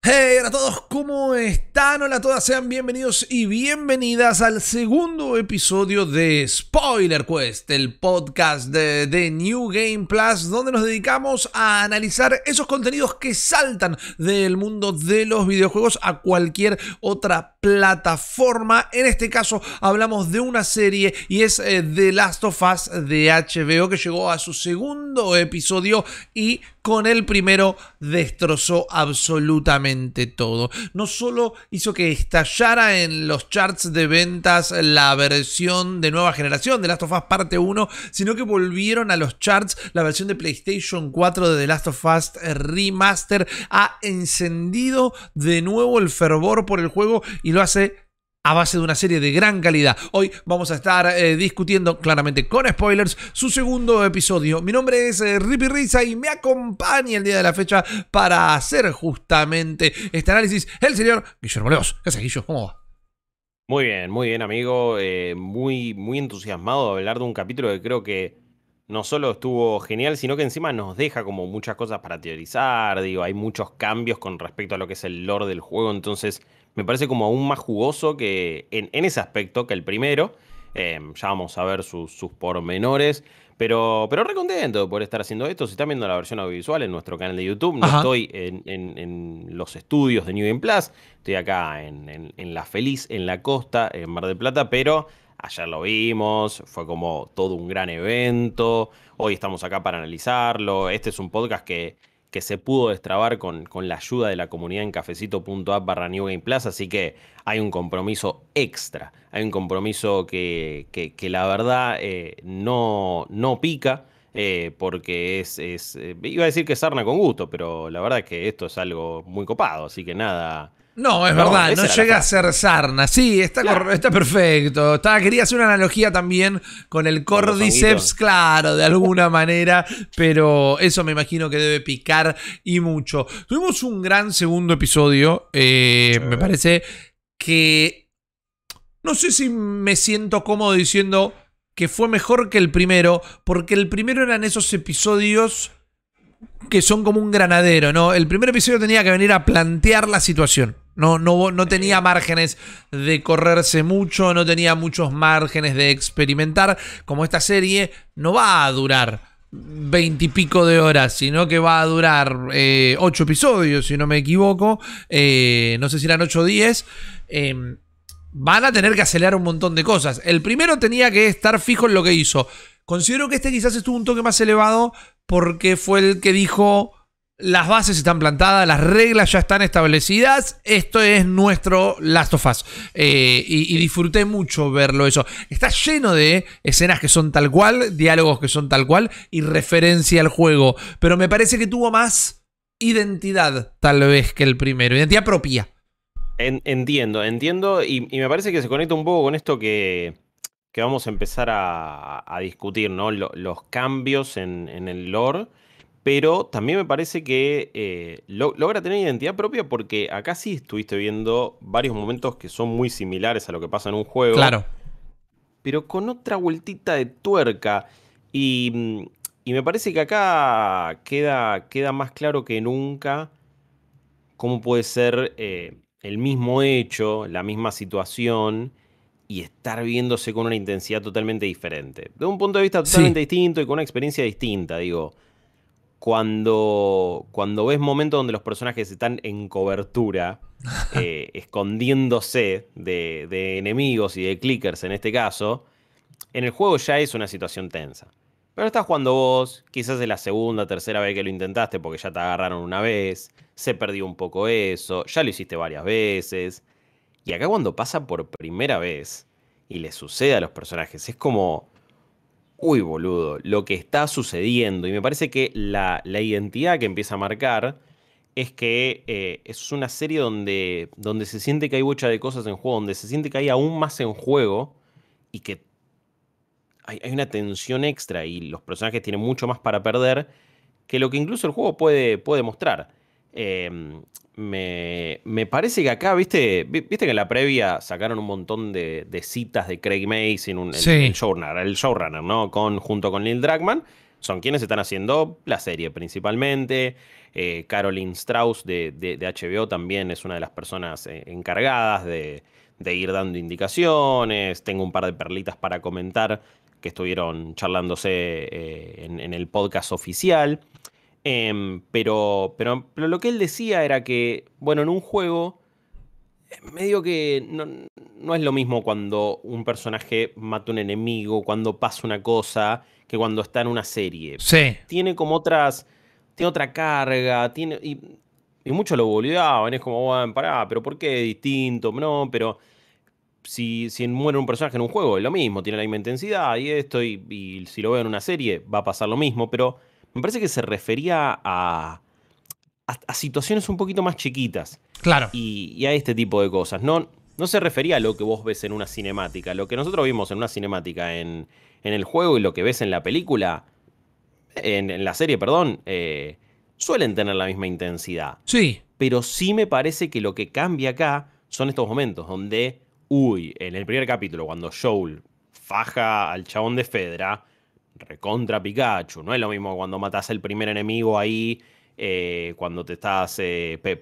Hey, hola a todos, ¿cómo están? Hola a todas, sean bienvenidos y bienvenidas al segundo episodio de Spoiler Quest, el podcast de New Game Plus, donde nos dedicamos a analizar esos contenidos que saltan del mundo de los videojuegos a cualquier otra plataforma. En este caso hablamos de una serie y es The Last of Us de HBO, que llegó a su segundo episodio y con el primero destrozó absolutamente todo. No solo hizo que estallara en los charts de ventas la versión de nueva generación de Last of Us parte 1, sino que volvieron a los charts la versión de PlayStation 4 de The Last of Us Remaster. Ha encendido de nuevo el fervor por el juego y lo hace a base de una serie de gran calidad. Hoy vamos a estar discutiendo, claramente con spoilers, su segundo episodio. Mi nombre es Rippy Risa y me acompaña el día de la fecha para hacer justamente este análisis el señor Guillermo Leos. ¿Qué haces, Guillo? ¿Cómo va? Muy bien, amigo. Muy entusiasmado de hablar de un capítulo que creo que no solo estuvo genial, sino que encima nos deja como muchas cosas para teorizar. Digo, hay muchos cambios con respecto a lo que es el lore del juego, entonces me parece como aún más jugoso que en ese aspecto que el primero. Ya vamos a ver sus pormenores. Pero re contento por estar haciendo esto. Si están viendo la versión audiovisual en nuestro canal de YouTube, no Ajá. estoy en los estudios de New Game Plus. Estoy acá en La Feliz, en la costa, en Mar del Plata, pero ayer lo vimos, fue como todo un gran evento. Hoy estamos acá para analizarlo. Este es un podcast que se pudo destrabar con la ayuda de la comunidad en cafecito.app/New Game Plus, así que hay un compromiso extra. Hay un compromiso que la verdad no pica. Porque iba a decir que es sarna con gusto, pero la verdad es que esto es algo muy copado, así que nada. No, es No, verdad, no esa era la llega a frase. ser sarna. Sí, Claro, está perfecto. Quería hacer una analogía también con el con los Cordyceps, honguitos. claro, de alguna manera, pero eso me imagino que debe picar y mucho. Tuvimos un gran segundo episodio, Sí. me parece que no sé si me siento cómodo diciendo que fue mejor que el primero, porque el primero eran esos episodios que son como un granadero, ¿no? El primer episodio tenía que venir a plantear la situación. No tenía márgenes de correrse mucho, no tenía muchos márgenes de experimentar. Como esta serie no va a durar 20 y pico de horas, sino que va a durar 8 episodios, si no me equivoco. No sé si eran 8 o 10. Van a tener que acelerar un montón de cosas. El primero tenía que estar fijo en lo que hizo. Considero que este quizás estuvo un toque más elevado porque fue el que dijo: las bases están plantadas, las reglas ya están establecidas, esto es nuestro Last of Us. Y Sí. disfruté mucho verlo eso. Está lleno de escenas que son tal cual, diálogos que son tal cual y referencia al juego. Pero me parece que tuvo más identidad tal vez que el primero, identidad propia. Entiendo, y me parece que se conecta un poco con esto que vamos a empezar a discutir, ¿no? Los cambios en el lore, pero también me parece que logra tener identidad propia porque acá sí estuviste viendo varios momentos que son muy similares a lo que pasa en un juego, Claro. pero con otra vueltita de tuerca. Y me parece que acá queda más claro que nunca cómo puede ser el mismo hecho, la misma situación, y estar viéndose con una intensidad totalmente diferente. De un punto de vista Sí. totalmente distinto y con una experiencia distinta, digo. Cuando ves momentos donde los personajes están en cobertura, escondiéndose de enemigos y de clickers en este caso, en el juego ya es una situación tensa. Pero estás jugando vos, quizás es la segunda, tercera vez que lo intentaste porque ya te agarraron una vez, se perdió un poco eso, ya lo hiciste varias veces. Y acá cuando pasa por primera vez y le sucede a los personajes, es como, uy, boludo, lo que está sucediendo. Y me parece que la identidad que empieza a marcar es que es una serie donde se siente que hay bocha de cosas en juego, donde se siente que hay aún más en juego y que hay una tensión extra y los personajes tienen mucho más para perder que lo que incluso el juego puede mostrar. Me parece que acá, viste que en la previa sacaron un montón de citas de Craig Mazin, Sí. el showrunner, ¿no? Junto con Neil Druckmann, son quienes están haciendo la serie principalmente. Caroline Strauss de HBO también es una de las personas encargadas de ir dando indicaciones. Tengo un par de perlitas para comentar que estuvieron charlándose en el podcast oficial. Pero lo que él decía era que, bueno, en un juego, medio que no es lo mismo cuando un personaje mata a un enemigo, cuando pasa una cosa, que cuando está en una serie. Sí. Tiene como tiene otra carga, y muchos lo boludeaban, es como, bueno, pará, pero ¿por qué es distinto? No, pero si muere un personaje en un juego es lo mismo, tiene la misma intensidad y esto, y si lo veo en una serie va a pasar lo mismo, pero me parece que se refería a situaciones un poquito más chiquitas. Claro. Y a este tipo de cosas. No se refería a lo que vos ves en una cinemática. Lo que nosotros vimos en una cinemática en el juego y lo que ves en la película, en la serie, perdón, suelen tener la misma intensidad. Sí. Pero sí me parece que lo que cambia acá son estos momentos donde, en el primer capítulo, cuando Joel faja al chabón de Fedra, recontra Pikachu. No es lo mismo cuando matás al primer enemigo ahí, cuando te estás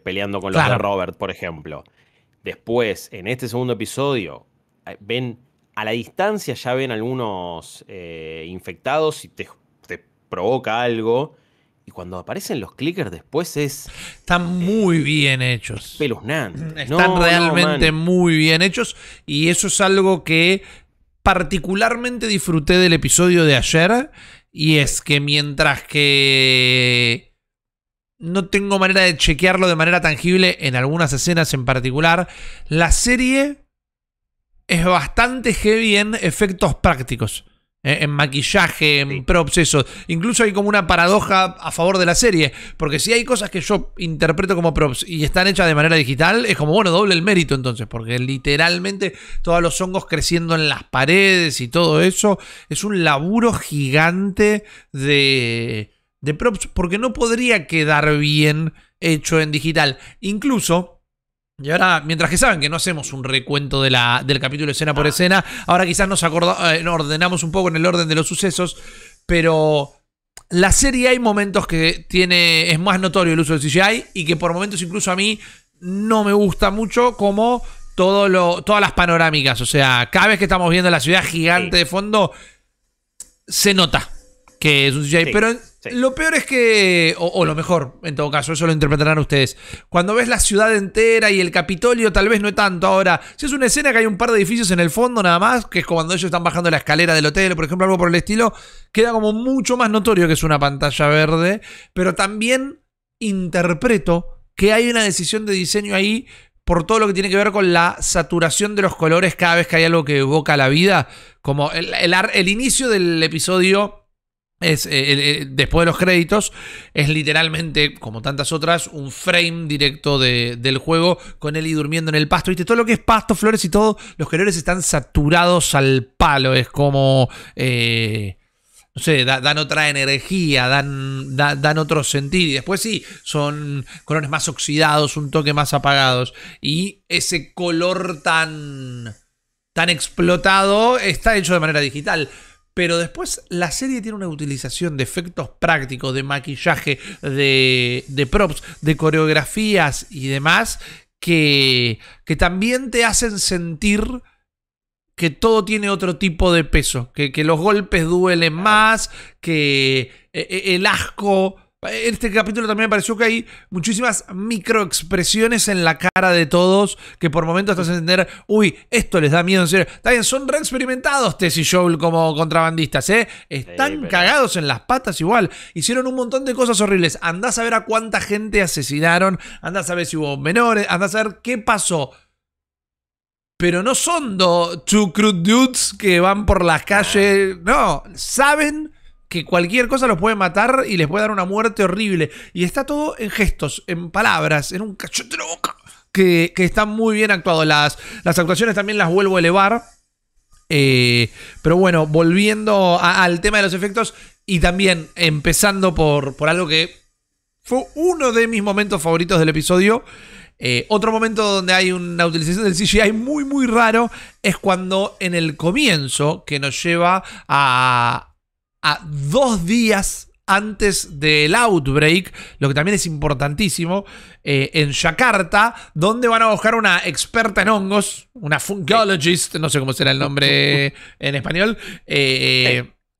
peleando con los de Robert, por ejemplo. Después, en este segundo episodio, ven a la distancia, ya ven algunos infectados y te provoca algo. Y cuando aparecen los clickers después están muy bien hechos. Espeluznante. Están realmente muy bien hechos. Y eso es algo que particularmente disfruté del episodio de ayer. Y es que mientras que no tengo manera de chequearlo de manera tangible en algunas escenas en particular, la serie es bastante heavy en efectos prácticos. En maquillaje, en props, eso. Incluso hay como una paradoja a favor de la serie. Porque si hay cosas que yo interpreto como props y están hechas de manera digital, es como, bueno, doble el mérito entonces. Porque literalmente todos los hongos creciendo en las paredes y todo eso es un laburo gigante de props. Porque no podría quedar bien hecho en digital. Incluso... Y ahora, mientras que saben que no hacemos un recuento del capítulo escena por escena, ahora quizás nos ordenamos un poco en el orden de los sucesos, pero la serie hay momentos que es más notorio el uso del CGI y que por momentos incluso a mí no me gusta mucho, como todas las panorámicas. O sea, cada vez que estamos viendo la ciudad gigante de fondo, se nota que es un CGI, pero... Lo peor es que, o lo mejor, en todo caso, eso lo interpretarán ustedes. Cuando ves la ciudad entera y el Capitolio, tal vez no es tanto. Ahora, si es una escena que hay un par de edificios en el fondo nada más, que es cuando ellos están bajando la escalera del hotel, por ejemplo, algo por el estilo, queda como mucho más notorio que es una pantalla verde. Pero también interpreto que hay una decisión de diseño ahí por todo lo que tiene que ver con la saturación de los colores cada vez que hay algo que evoca la vida. Como el inicio del episodio... después de los créditos, es literalmente, como tantas otras, un frame directo del juego con Ellie durmiendo en el pasto. ¿Viste? Todo lo que es pasto, flores y todo, los colores están saturados al palo. Es como, no sé, dan otra energía, dan otro sentido. Y después sí, son colores más oxidados, un toque más apagados. Y ese color tan explotado está hecho de manera digital. Pero después la serie tiene una utilización de efectos prácticos, de maquillaje, de props, de coreografías y demás que también te hacen sentir que todo tiene otro tipo de peso. Que los golpes duelen más, que el asco... En este capítulo también me pareció que hay muchísimas microexpresiones en la cara de todos que por momentos te hacen entender, esto les da miedo en serio. Está bien, son re experimentados Tess y Joel como contrabandistas, están cagados en las patas igual. Hicieron un montón de cosas horribles. Andás a ver a cuánta gente asesinaron, andás a ver si hubo menores, andás a ver qué pasó. Pero no son two crude dudes que van por las calles. No, saben que cualquier cosa los puede matar y les puede dar una muerte horrible. Y está todo en gestos, en palabras, en un cachote de la boca, que están muy bien actuados. Las actuaciones también las vuelvo a elevar. Pero bueno, volviendo al tema de los efectos y también empezando por algo que fue uno de mis momentos favoritos del episodio. Otro momento donde hay una utilización del CGI muy muy raro es cuando en el comienzo, que nos lleva a a 2 días antes del outbreak, lo que también es importantísimo, en Yakarta, donde van a buscar una experta en hongos, una fungiologist, no sé cómo será el nombre en español,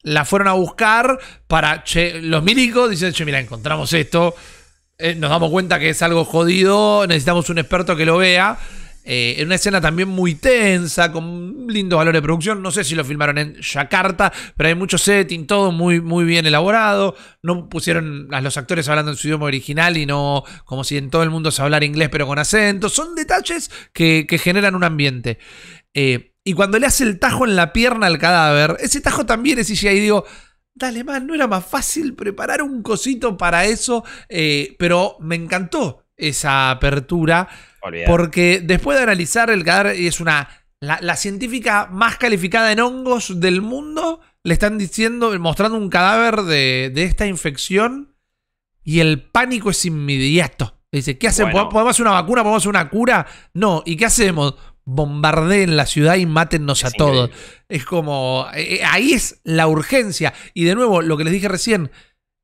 la fueron a buscar para, los milicos dicen, mira, encontramos esto, nos damos cuenta que es algo jodido, necesitamos un experto que lo vea. En una escena también muy tensa, con lindos valores de producción. No sé si lo filmaron en Yakarta, pero hay mucho setting, todo muy, muy bien elaborado. No pusieron a los actores hablando en su idioma original y no como si en todo el mundo se hablara inglés, pero con acento. Son detalles que generan un ambiente. Y cuando le hace el tajo en la pierna al cadáver, ese tajo también es CGI. Y digo, dale, man, no era más fácil preparar un cosito para eso. Pero me encantó esa apertura. Porque después de analizar el cadáver, es la científica más calificada en hongos del mundo, le están diciendo, mostrando un cadáver de esta infección y el pánico es inmediato. Dice, ¿qué hacemos? Bueno. ¿Podemos hacer una vacuna? ¿Podemos hacer una cura? No. ¿Y qué hacemos? Bombardeen la ciudad y mátennos a todos. Es como, ahí es la urgencia. Y de nuevo, lo que les dije recién,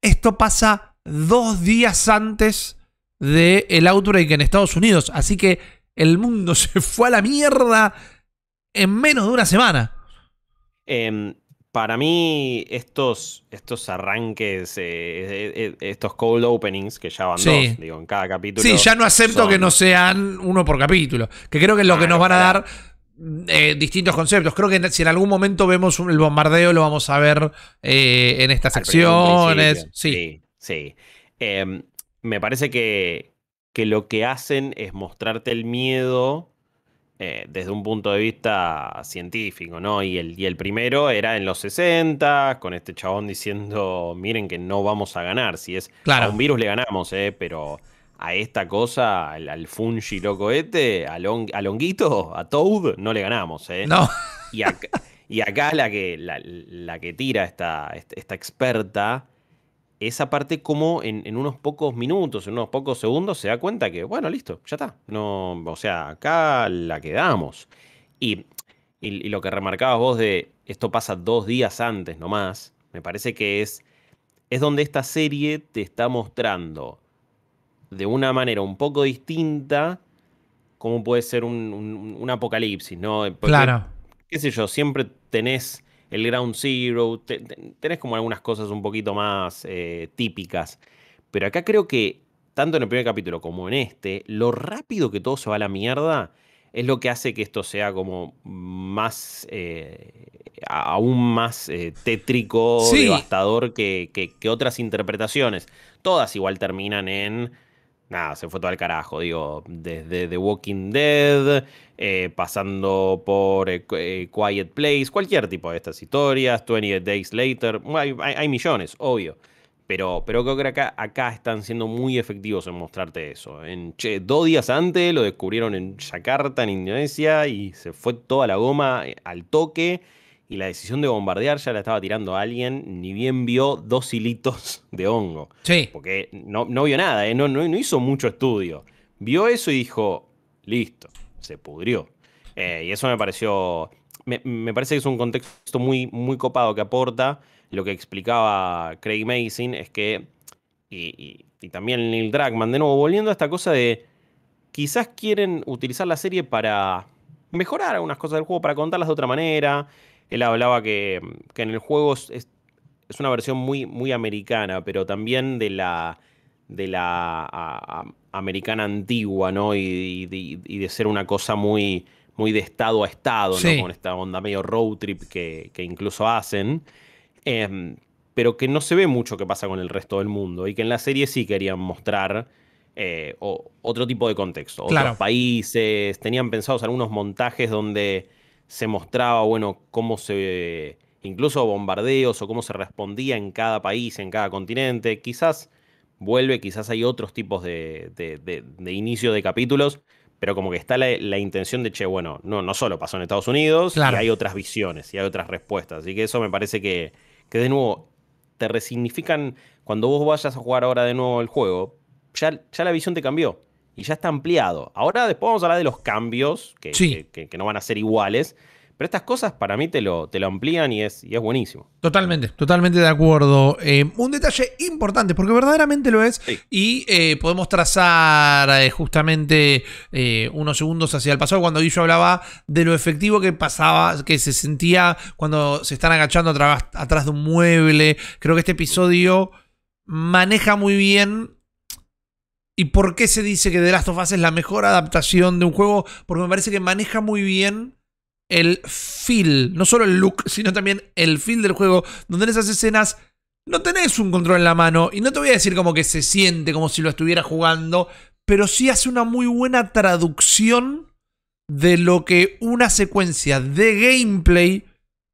esto pasa 2 días antes del outbreak en Estados Unidos. Así que el mundo se fue a la mierda en menos de una semana. Para mí, estos arranques, estos cold openings, que ya van 2, digo, en cada capítulo. Sí, ya no acepto que no sean uno por capítulo. Que creo que es lo que nos van a dar distintos conceptos. Creo que si en algún momento vemos el bombardeo, lo vamos a ver en estas secciones. Sí. Me parece que lo que hacen es mostrarte el miedo desde un punto de vista científico, ¿no? Y el primero era en los 60, con este chabón diciendo, miren que no vamos a ganar. Si es a un virus le ganamos, pero a esta cosa, al fungi loco al honguito, a Toad, no le ganamos, No. Y acá la que tira esta experta, esa parte como en unos pocos minutos, en unos pocos segundos, se da cuenta que, bueno, listo, ya está. No, o sea, acá la quedamos. Y lo que remarcabas vos de esto pasa 2 días antes nomás, me parece que es donde esta serie te está mostrando de una manera un poco distinta cómo puede ser un apocalipsis, ¿no? Porque, claro. Qué sé yo, siempre tenés el Ground Zero, tenés como algunas cosas un poquito más típicas. Pero acá creo que, tanto en el primer capítulo como en este, lo rápido que todo se va a la mierda es lo que hace que esto sea como más, aún más tétrico, devastador que otras interpretaciones. Todas igual terminan en... Nada, se fue todo al carajo, digo, desde The Walking Dead, pasando por Quiet Place, cualquier tipo de estas historias, 28 Days Later, hay millones, obvio. Pero creo que acá están siendo muy efectivos en mostrarte eso. 2 días antes lo descubrieron en Yakarta, en Indonesia, y se fue toda la goma al toque. Y la decisión de bombardear ya la estaba tirando a alguien, ni bien vio 2 hilitos de hongo. Sí. Porque no vio nada, no hizo mucho estudio. Vio eso y dijo, listo, se pudrió. Y eso me pareció... Me parece que es un contexto muy, muy copado que aporta. Lo que explicaba Craig Mazin es que... Y también Neil Druckmann, de nuevo, volviendo a esta cosa de... Quizás quieren utilizar la serie para mejorar algunas cosas del juego, para contarlas de otra manera. Él hablaba que en el juego es una versión muy, muy americana, pero también de la americana antigua, ¿no? Y de ser una cosa muy, muy de estado a estado, ¿no? Con esta onda medio road trip que incluso hacen. Pero que no se ve mucho que pasa con el resto del mundo. Y que en la serie sí querían mostrar otro tipo de contexto. Otros países. Tenían pensados algunos montajes donde se mostraba, bueno, cómo incluso bombardeos o cómo se respondía en cada país, en cada continente. Quizás quizás hay otros tipos de inicio de capítulos, pero como que está la intención de, bueno, no solo pasó en Estados Unidos, y hay otras visiones, y hay otras respuestas. Así que eso me parece que de nuevo te resignifican. Cuando vos vayas a jugar ahora de nuevo el juego, ya la visión te cambió. Y ya está ampliado. Ahora después vamos a hablar de los cambios, que no van a ser iguales, Pero estas cosas para mí te lo amplían y es buenísimo. Totalmente de acuerdo. Un detalle importante, porque verdaderamente lo es, Sí. y podemos trazar justamente unos segundos hacia el pasado, cuando Guillo hablaba de lo efectivo que pasaba, que se sentía cuando se están agachando atrás de un mueble. Creo que este episodio maneja muy bien. ¿Y por qué se dice que The Last of Us es la mejor adaptación de un juego? Porque me parece que maneja muy bien el feel, no solo el look, sino también el feel del juego, donde en esas escenas no tenés un control en la mano, y no te voy a decir como que se siente como si lo estuviera jugando, pero sí hace una muy buena traducción de lo que una secuencia de gameplay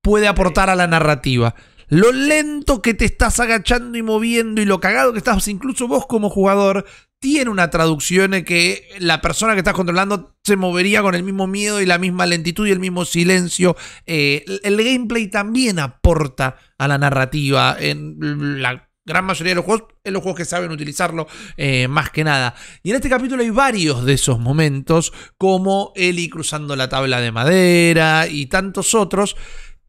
puede aportar a la narrativa. Lo lento que te estás agachando y moviendo y lo cagado que estás, incluso vos como jugador, tiene una traducción en que la persona que estás controlando se movería con el mismo miedo y la misma lentitud y el mismo silencio. El gameplay también aporta a la narrativa en la gran mayoría de los juegos, en los juegos que saben utilizarlo más que nada. Y en este capítulo hay varios de esos momentos, como Ellie cruzando la tabla de madera y tantos otros.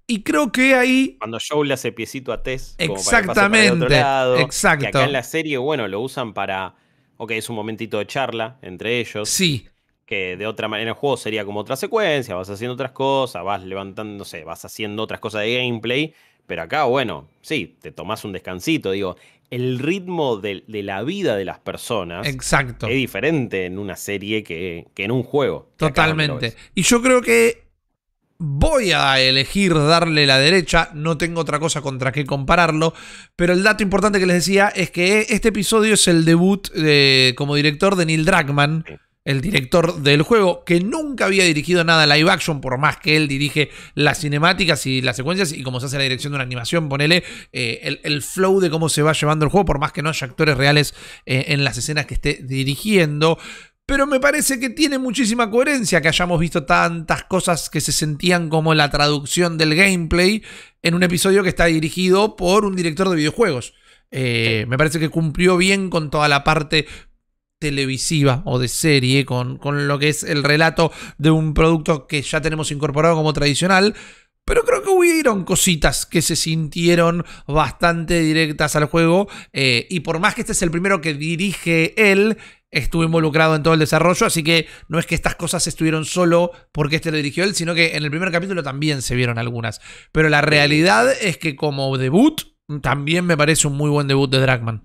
Y creo que ahí... Cuando Joel le hace piecito a Tess, como para que pase para el Exactamente, otro lado. exacto. Que acá en la serie, bueno, lo usan para... Ok, es un momentito de charla entre ellos. Sí, Que de otra manera en el juego sería como otra secuencia, vas haciendo otras cosas, vas levantando, no sé, vas haciendo otras cosas de gameplay. Pero acá, bueno, sí, te tomás un descansito. Digo, el ritmo de la vida de las personas exacto. es diferente en una serie que en un juego. Totalmente. Y yo creo que voy a elegir darle la derecha, no tengo otra cosa contra qué compararlo, pero el dato importante que les decía es que este episodio es el debut como director de Neil Druckmann, Sí. el director del juego, que nunca había dirigido nada live action, por más que él dirige las cinemáticas y las secuencias, y como se hace la dirección de una animación, ponele el flow de cómo se va llevando el juego, por más que no haya actores reales en las escenas que esté dirigiendo. Pero me parece que tiene muchísima coherencia que hayamos visto tantas cosas que se sentían como la traducción del gameplay en un episodio que está dirigido por un director de videojuegos. Me parece que cumplió bien con toda la parte televisiva o de serie, con lo que es el relato de un producto que ya tenemos incorporado como tradicional. Pero creo que hubieron cositas que se sintieron bastante directas al juego. Y por más que este es el primero que dirige él, estuvo involucrado en todo el desarrollo. Así que no es que estas cosas estuvieron solo porque este lo dirigió él, sino que en el primer capítulo también se vieron algunas. Pero la realidad es que como debut, también me parece un muy buen debut de Druckmann.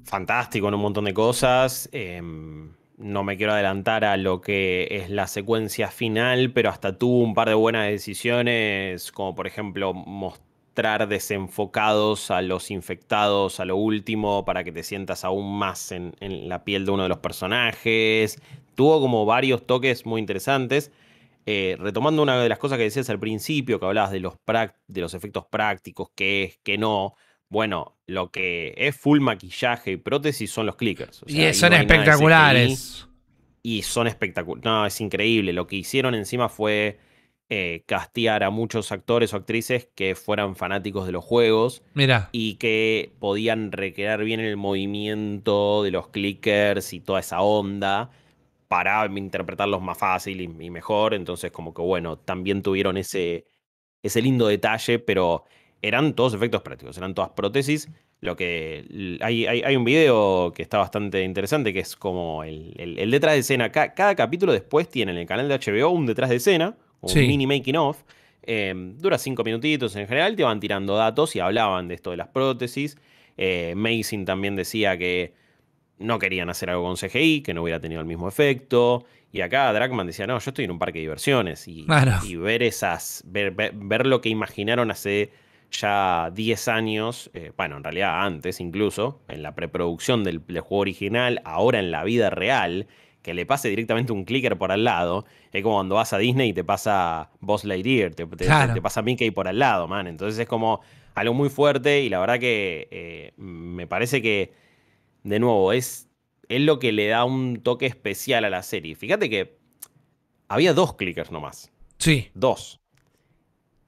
Fantástico en un montón de cosas. No me quiero adelantar a lo que es la secuencia final, pero hasta tuvo un par de buenas decisiones, como por ejemplo mostrar desenfocados a los infectados a lo último para que te sientas aún más en la piel de uno de los personajes. Tuvo como varios toques muy interesantes. Retomando una de las cosas que decías al principio, que hablabas de los efectos prácticos, que es, que no. Bueno, lo que es full maquillaje y prótesis son los clickers. O sea, Y ahí son no hay nada de espectaculares. CGI. Y son espectaculares. No, es increíble. Lo que hicieron encima fue castear a muchos actores o actrices que fueran fanáticos de los juegos Mira, y que podían recrear bien el movimiento de los clickers y toda esa onda para interpretarlos más fácil y mejor. Entonces, como que bueno, también tuvieron ese lindo detalle, pero eran todos efectos prácticos, eran todas prótesis. Lo que hay un video que está bastante interesante, que es como el detrás de escena. Cada capítulo después tiene en el canal de HBO un detrás de escena, un sí. mini making of. Dura 5 minutitos en general, te van tirando datos y hablaban de esto de las prótesis. Mazin también decía que no querían hacer algo con CGI, que no hubiera tenido el mismo efecto. Y acá Druckmann decía, no, yo estoy en un parque de diversiones. Claro. Y ver lo que imaginaron hace ya 10 años, bueno, en realidad antes incluso, en la preproducción del juego original, ahora en la vida real, que le pase directamente un clicker por al lado, es como cuando vas a Disney y te pasa Buzz Lightyear, Claro. te pasa Mickey por al lado, man. Entonces es como algo muy fuerte y la verdad que me parece que de nuevo, es lo que le da un toque especial a la serie. Fíjate que había 2 clickers nomás. Sí. 2.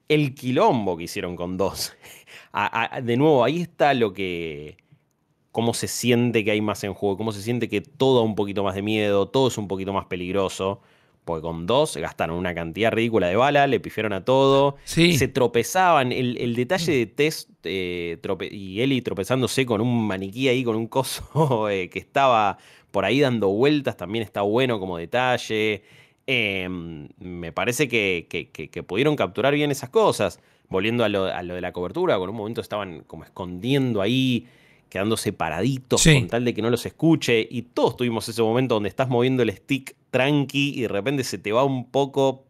El quilombo que hicieron con 2. De nuevo, ahí está lo que... Cómo se siente que hay más en juego, cómo se siente que todo da un poquito más de miedo, todo es un poquito más peligroso. Porque con 2 gastaron una cantidad ridícula de bala, le pifiaron a todo, Sí. se tropezaban. El detalle de Tess y Ellie tropezándose con un maniquí ahí, con un coso que estaba por ahí dando vueltas, también está bueno como detalle. Me parece que pudieron capturar bien esas cosas. Volviendo a lo de la cobertura, con un momento estaban como escondiendo ahí, quedando separaditos con Sí. tal de que no los escuche. Y todos tuvimos ese momento donde estás moviendo el stick tranqui y de repente se te va un poco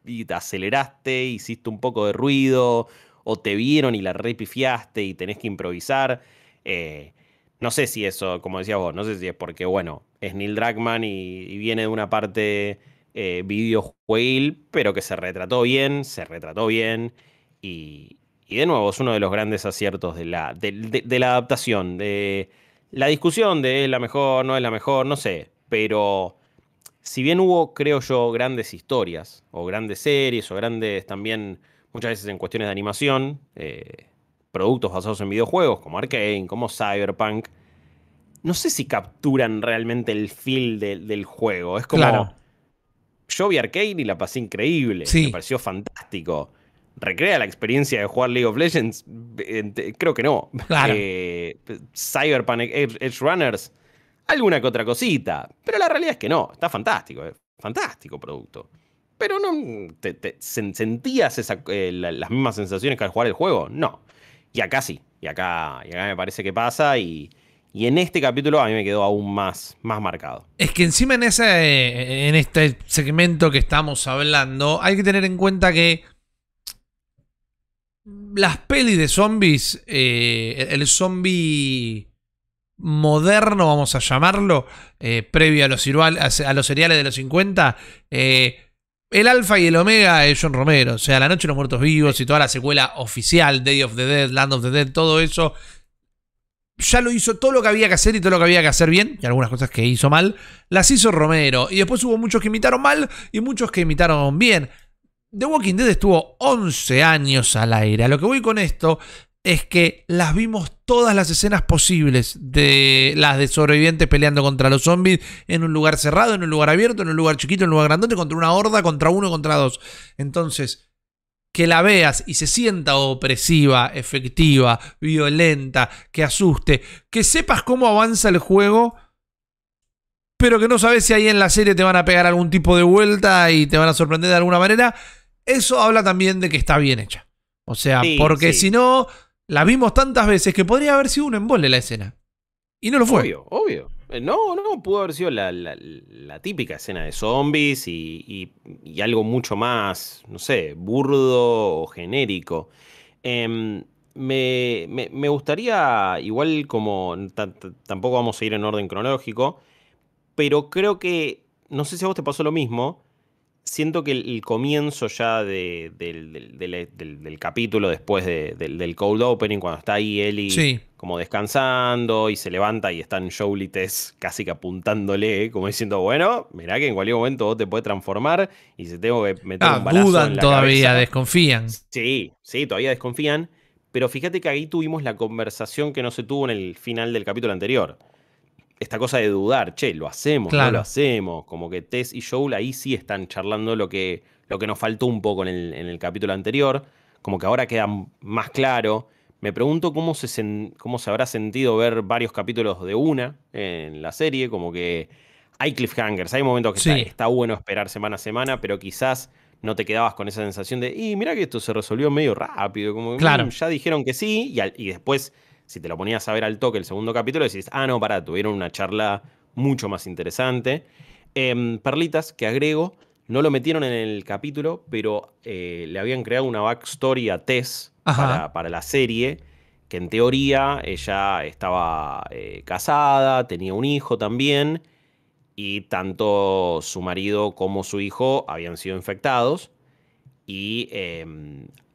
y te aceleraste, hiciste un poco de ruido, o te vieron y la repifiaste y tenés que improvisar. Eh, no sé si eso, como decías vos, no sé si es porque, bueno, es Neil Druckmann y viene de una parte videojueguil, pero que se retrató bien. Y de nuevo, es uno de los grandes aciertos de la adaptación, de la discusión de es la mejor, no es la mejor, no sé. Pero si bien hubo, creo yo, grandes historias, o grandes series, o grandes también, muchas veces en cuestiones de animación, productos basados en videojuegos, como Arcane, como Cyberpunk, no sé si capturan realmente el feel del juego. Es Claro. como, yo vi Arcane y la pasé increíble, me Sí. pareció fantástico. ¿Recrea la experiencia de jugar League of Legends? Creo que no. Claro. Cyberpunk Edge Runners, alguna que otra cosita. Pero la realidad es que no, está fantástico, fantástico producto. Pero no sentías las mismas sensaciones que al jugar el juego. No. Y acá sí. Y acá me parece que pasa. Y en este capítulo a mí me quedó aún más marcado. Es que encima en este segmento que estamos hablando, hay que tener en cuenta que las pelis de zombies, el zombie moderno, vamos a llamarlo, previo a los seriales de los 50, el alfa y el omega es John Romero. O sea, La Noche de los Muertos Vivos y toda la secuela oficial, Day of the Dead, Land of the Dead, todo eso, ya lo hizo todo lo que había que hacer y todo lo que había que hacer bien, y algunas cosas que hizo mal, las hizo Romero. Y después hubo muchos que imitaron mal y muchos que imitaron bien. The Walking Dead estuvo 11 años al aire. A lo que voy con esto es que las vimos todas las escenas posibles de las de sobrevivientes peleando contra los zombies en un lugar cerrado, en un lugar abierto, en un lugar chiquito, en un lugar grandote, contra una horda, contra uno, contra dos. Entonces, que la veas y se sienta opresiva, efectiva, violenta, que asuste, que sepas cómo avanza el juego, pero que no sabes si ahí en la serie te van a pegar algún tipo de vuelta y te van a sorprender de alguna manera, eso habla también de que está bien hecha. O sea, Sí, porque sí. si no, la vimos tantas veces que podría haber sido un embole la escena. Y no lo fue. Obvio, obvio. No, pudo haber sido la típica escena de zombies y algo mucho más, no sé, burdo o genérico. Me gustaría, igual como tampoco vamos a ir en orden cronológico, pero creo que, no sé si a vos te pasó lo mismo, siento que el comienzo ya del capítulo después del cold opening, cuando está ahí Ellie Sí. como descansando y se levanta y están Joel y Tess casi que apuntándole, como diciendo, bueno, mirá que en cualquier momento vos te puedes transformar y si tengo que meter un balazo en Dudan la todavía, cabeza. desconfían. Sí, sí, todavía desconfían, pero fíjate que ahí tuvimos la conversación que no se tuvo en el final del capítulo anterior. Esta cosa de dudar, che, ¿lo hacemos? ¿No lo Claro. hacemos? Como que Tess y Joel ahí sí están charlando lo que nos faltó un poco en el capítulo anterior, como que ahora queda más claro. Me pregunto cómo se habrá sentido ver varios capítulos de una en la serie, como que hay cliffhangers, hay momentos que está, Sí. está bueno esperar semana a semana, pero quizás no te quedabas con esa sensación de, y mira que esto se resolvió medio rápido, como Claro. ya dijeron que sí, y después si te lo ponías a ver al toque el segundo capítulo, decís, ah, no, pará, tuvieron una charla mucho más interesante. Perlitas, que agrego, no lo metieron en el capítulo, pero le habían creado una backstory a Tess Ajá. para la serie, que en teoría ella estaba casada, tenía un hijo también, y tanto su marido como su hijo habían sido infectados y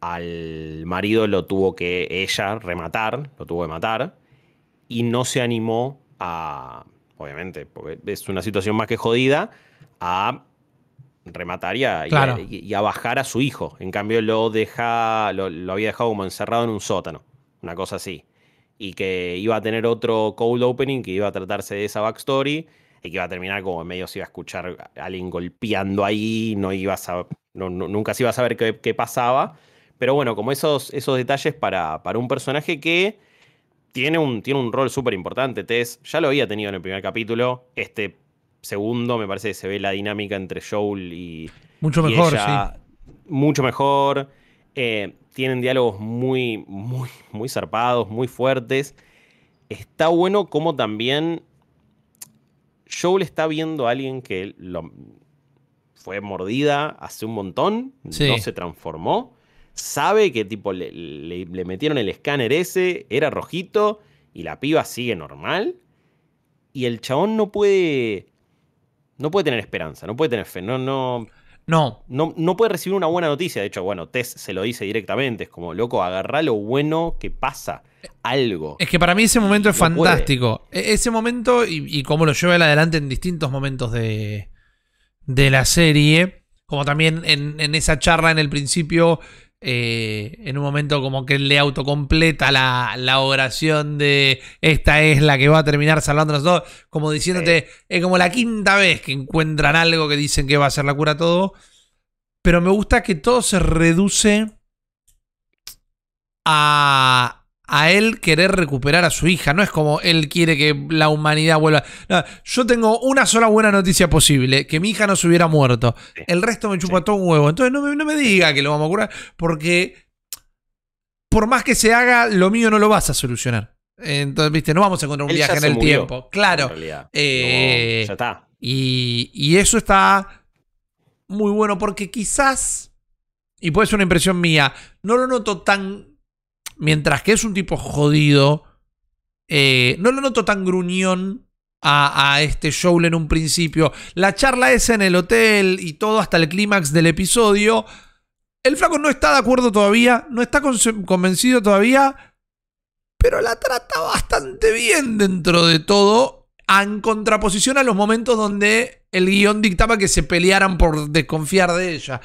al marido lo tuvo que ella rematar, lo tuvo que matar, y no se animó a, obviamente, porque es una situación más que jodida, a rematar Claro. y a bajar a su hijo. En cambio lo había dejado como encerrado en un sótano, una cosa así. Y que iba a tener otro cold opening que iba a tratarse de esa backstory. y que iba a terminar como en medio se iba a escuchar a alguien golpeando ahí, nunca se iba a saber qué pasaba. Pero bueno, como esos detalles para un personaje que tiene un rol súper importante. Tess ya lo había tenido en el primer capítulo. Este segundo me parece que se ve la dinámica entre Joel Mucho y mejor, ella mucho mejor. Tienen diálogos muy, muy, muy zarpados, muy fuertes. Está bueno como también Joel está viendo a alguien que fue mordida hace un montón, sí. no se transformó. Sabe que tipo le metieron el escáner ese, era rojito, y la piba sigue normal. Y el chabón no puede tener esperanza, no puede tener fe, no puede recibir una buena noticia. De hecho, bueno, Tess se lo dice directamente, es como, loco, agarrá lo bueno que pasa, algo. Es que para mí ese momento es fantástico. Ese momento y cómo lo lleva él adelante en distintos momentos de la serie, como también en esa charla en el principio, en un momento como que le autocompleta la oración de esta es la que va a terminar salvándonos todos, como diciéndote, es como la quinta vez que encuentran algo que dicen que va a ser la cura a todo. Pero me gusta que todo se reduce a él querer recuperar a su hija. No es como él quiere que la humanidad vuelva. No, yo tengo una sola buena noticia posible, que mi hija no se hubiera muerto. Sí. El resto me chupa todo un huevo. Entonces no me diga que lo vamos a curar, porque por más que se haga, lo mío no lo vas a solucionar. Entonces, viste, no vamos a encontrar un viaje en el tiempo. Claro. Ya está. Y eso está muy bueno, porque quizás, y puede ser una impresión mía, no lo noto tan... Mientras que es un tipo jodido, no lo noto tan gruñón a este Joel en un principio. La charla esa en el hotel y todo hasta el clímax del episodio, el flaco no está de acuerdo todavía, no está convencido todavía, pero la trata bastante bien dentro de todo, en contraposición a los momentos donde el guión dictaba que se pelearan por desconfiar de ella.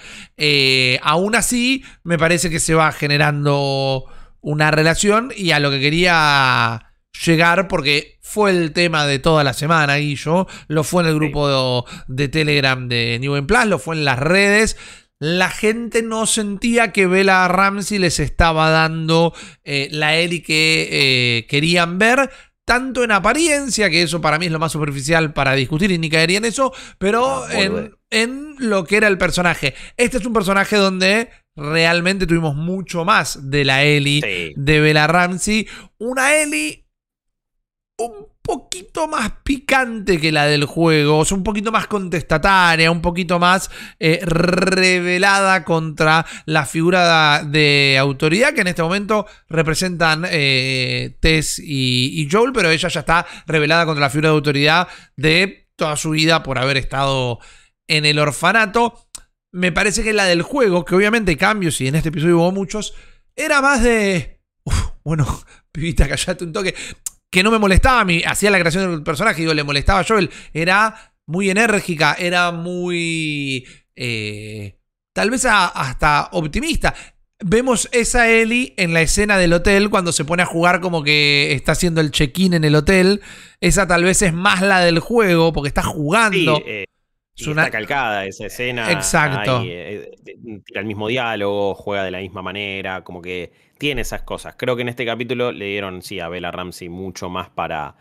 Aún así, me parece que se va generando una relación, y a lo que quería llegar, porque fue el tema de toda la semana, Guillo, lo fue en el grupo de Telegram de New Game Plus, lo fue en las redes. La gente no sentía que Bella Ramsey les estaba dando la Ellie que querían ver, tanto en apariencia, que eso para mí es lo más superficial para discutir y ni caería en eso, pero en lo que era el personaje. Este es un personaje donde realmente tuvimos mucho más de la Ellie de Bella Ramsey. Una Ellie un poquito más picante que la del juego, o sea, un poquito más contestataria, un poquito más revelada contra la figura de autoridad que en este momento representan Tess y Joel, pero ella ya está revelada contra la figura de autoridad de toda su vida por haber estado en el orfanato. Me parece que la del juego, que obviamente hay cambios y en este episodio hubo muchos, era más de... bueno, pibita, callate un toque. Que no me molestaba a mí, hacía la creación del personaje, digo, le molestaba a Joel. Era muy enérgica, era muy... tal vez hasta optimista. Vemos esa Ellie en la escena del hotel cuando se pone a jugar como que está haciendo el check-in en el hotel. Esa tal vez es más la del juego porque está jugando. Sí, está calcada esa escena. Exacto. Tira el mismo diálogo, juega de la misma manera, como que tiene esas cosas. Creo que en este capítulo le dieron, a Bella Ramsey mucho más para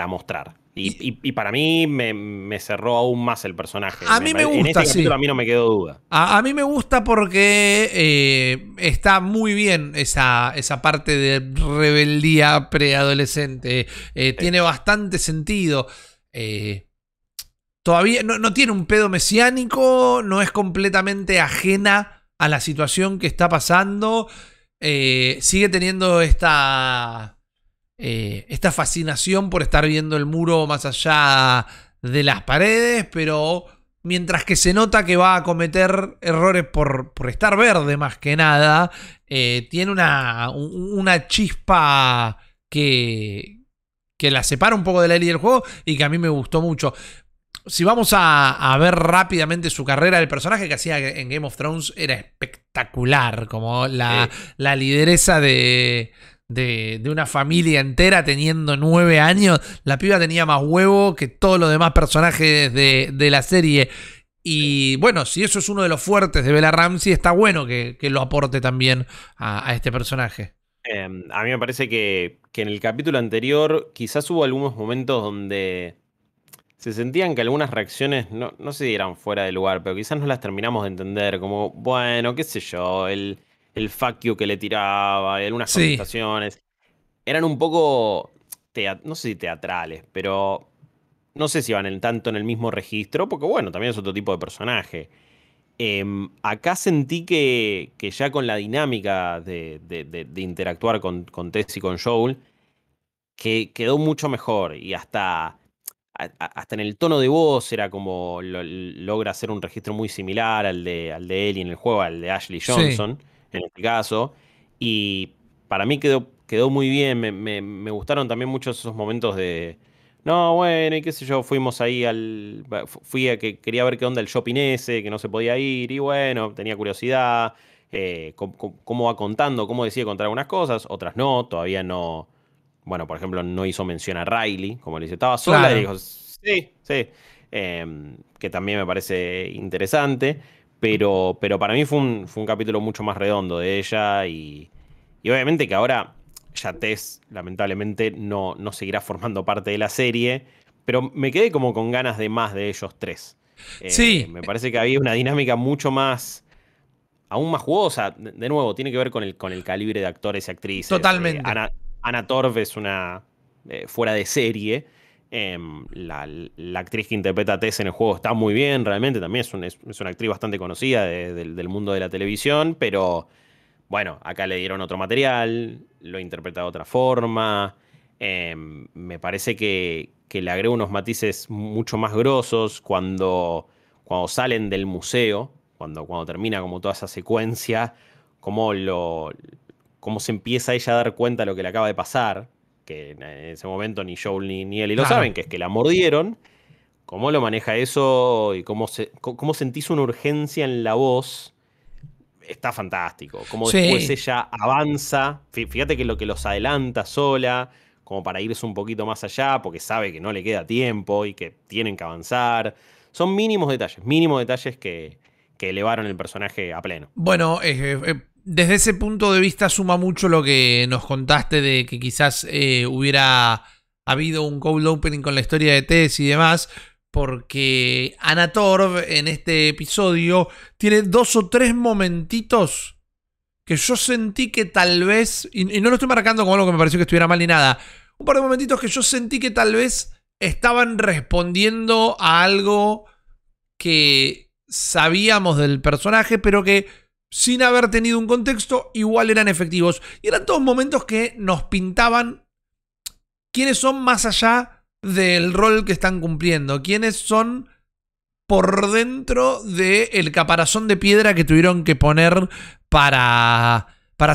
mostrar. Y para mí me cerró aún más el personaje. A mí me gusta, en este capítulo a mí no me quedó duda. A mí me gusta porque está muy bien esa parte de rebeldía preadolescente. Tiene bastante sentido. Todavía no tiene un pedo mesiánico, no es completamente ajena a la situación que está pasando. Sigue teniendo esta fascinación por estar viendo el muro más allá de las paredes, pero mientras que se nota que va a cometer errores por estar verde más que nada, tiene una chispa que la separa un poco de la Ellie del juego y que a mí me gustó mucho. Si vamos a ver rápidamente su carrera, el personaje que hacía en Game of Thrones era espectacular, como la lideresa de de una familia entera teniendo 9 años. La piba tenía más huevo que todos los demás personajes de la serie. Y bueno, si eso es uno de los fuertes de Bella Ramsey, está bueno que lo aporte también a este personaje. A mí me parece que en el capítulo anterior quizás hubo algunos momentos donde se sentían que algunas reacciones no sé si eran fuera de lugar, pero quizás no las terminamos de entender, como, bueno, qué sé yo, el fuck you que le tiraba, y algunas Sí, contestaciones, eran un poco, no sé si teatrales, pero no sé si van tanto en el mismo registro, porque bueno, también es otro tipo de personaje. Acá sentí que ya con la dinámica de interactuar con Tess y con Joel, que quedó mucho mejor y hasta en el tono de voz era como logra hacer un registro muy similar al de Ellie en el juego, al de Ashley sí. Johnson, en este caso. Y para mí quedó muy bien. Me gustaron también muchos esos momentos de. No, bueno, y qué sé yo, fuimos ahí Fui a que quería ver qué onda el shopping ese, que no se podía ir, y bueno, tenía curiosidad. Cómo va contando, cómo decide contar algunas cosas, otras no, todavía no. Bueno, por ejemplo, no hizo mención a Riley, como le dice, estaba sola y Claro. dijo, sí, sí. Que también me parece interesante, pero para mí fue un capítulo mucho más redondo de ella y obviamente que ahora ya Tess lamentablemente no seguirá formando parte de la serie, pero me quedé como con ganas de más de ellos tres. Sí, Me parece que había una dinámica mucho más aún más jugosa. De nuevo, tiene que ver con el calibre de actores y actrices. totalmente. Ana Torv es una fuera de serie. La actriz que interpreta a Tess en el juego está muy bien, realmente. También es una actriz bastante conocida del mundo de la televisión, pero bueno, acá le dieron otro material, lo interpreta de otra forma. Me parece que le agrega unos matices mucho más grosos cuando salen del museo, cuando termina como toda esa secuencia, cómo, cómo se empieza ella a dar cuenta de lo que le acaba de pasar, que en ese momento ni Joel ni Ellie lo Claro. saben, que es que la mordieron, cómo lo maneja eso y cómo sentís una urgencia en la voz. Está fantástico. Cómo después Sí. ella avanza. Fíjate que lo que los adelanta sola, como para irse un poquito más allá, porque sabe que no le queda tiempo y que tienen que avanzar. Son mínimos detalles que elevaron el personaje a pleno. Bueno, desde ese punto de vista suma mucho lo que nos contaste de que quizás hubiera habido un cold opening con la historia de Tess y demás, porque Anna Torv en este episodio tiene 2 o 3 momentitos que yo sentí que tal vez, y no lo estoy marcando como algo que me pareció que estuviera mal ni nada, un par de momentitos que yo sentí que tal vez estaban respondiendo a algo que sabíamos del personaje, pero que sin haber tenido un contexto, igual eran efectivos. Y eran todos momentos que nos pintaban quiénes son más allá del rol que están cumpliendo, quiénes son por dentro del caparazón de piedra que tuvieron que poner para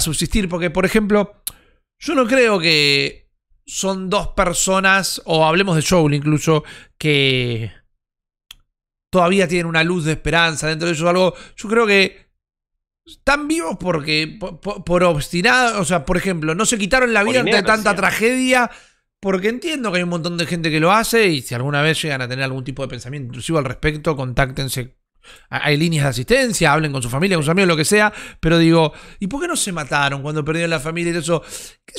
subsistir. Porque, por ejemplo, yo no creo que son 2 personas, o hablemos de Joel incluso, que todavía tienen una luz de esperanza dentro de ellos. Algo, yo creo que están vivos porque por obstinado, o sea, por ejemplo, no se quitaron la Por vida ante tanta inercia. tragedia, porque entiendo que hay un montón de gente que lo hace y si alguna vez llegan a tener algún tipo de pensamiento intrusivo al respecto, contáctense. Hay líneas de asistencia, hablen con su familia, con sus amigos, lo que sea, pero digo, ¿y por qué no se mataron cuando perdieron la familia y eso?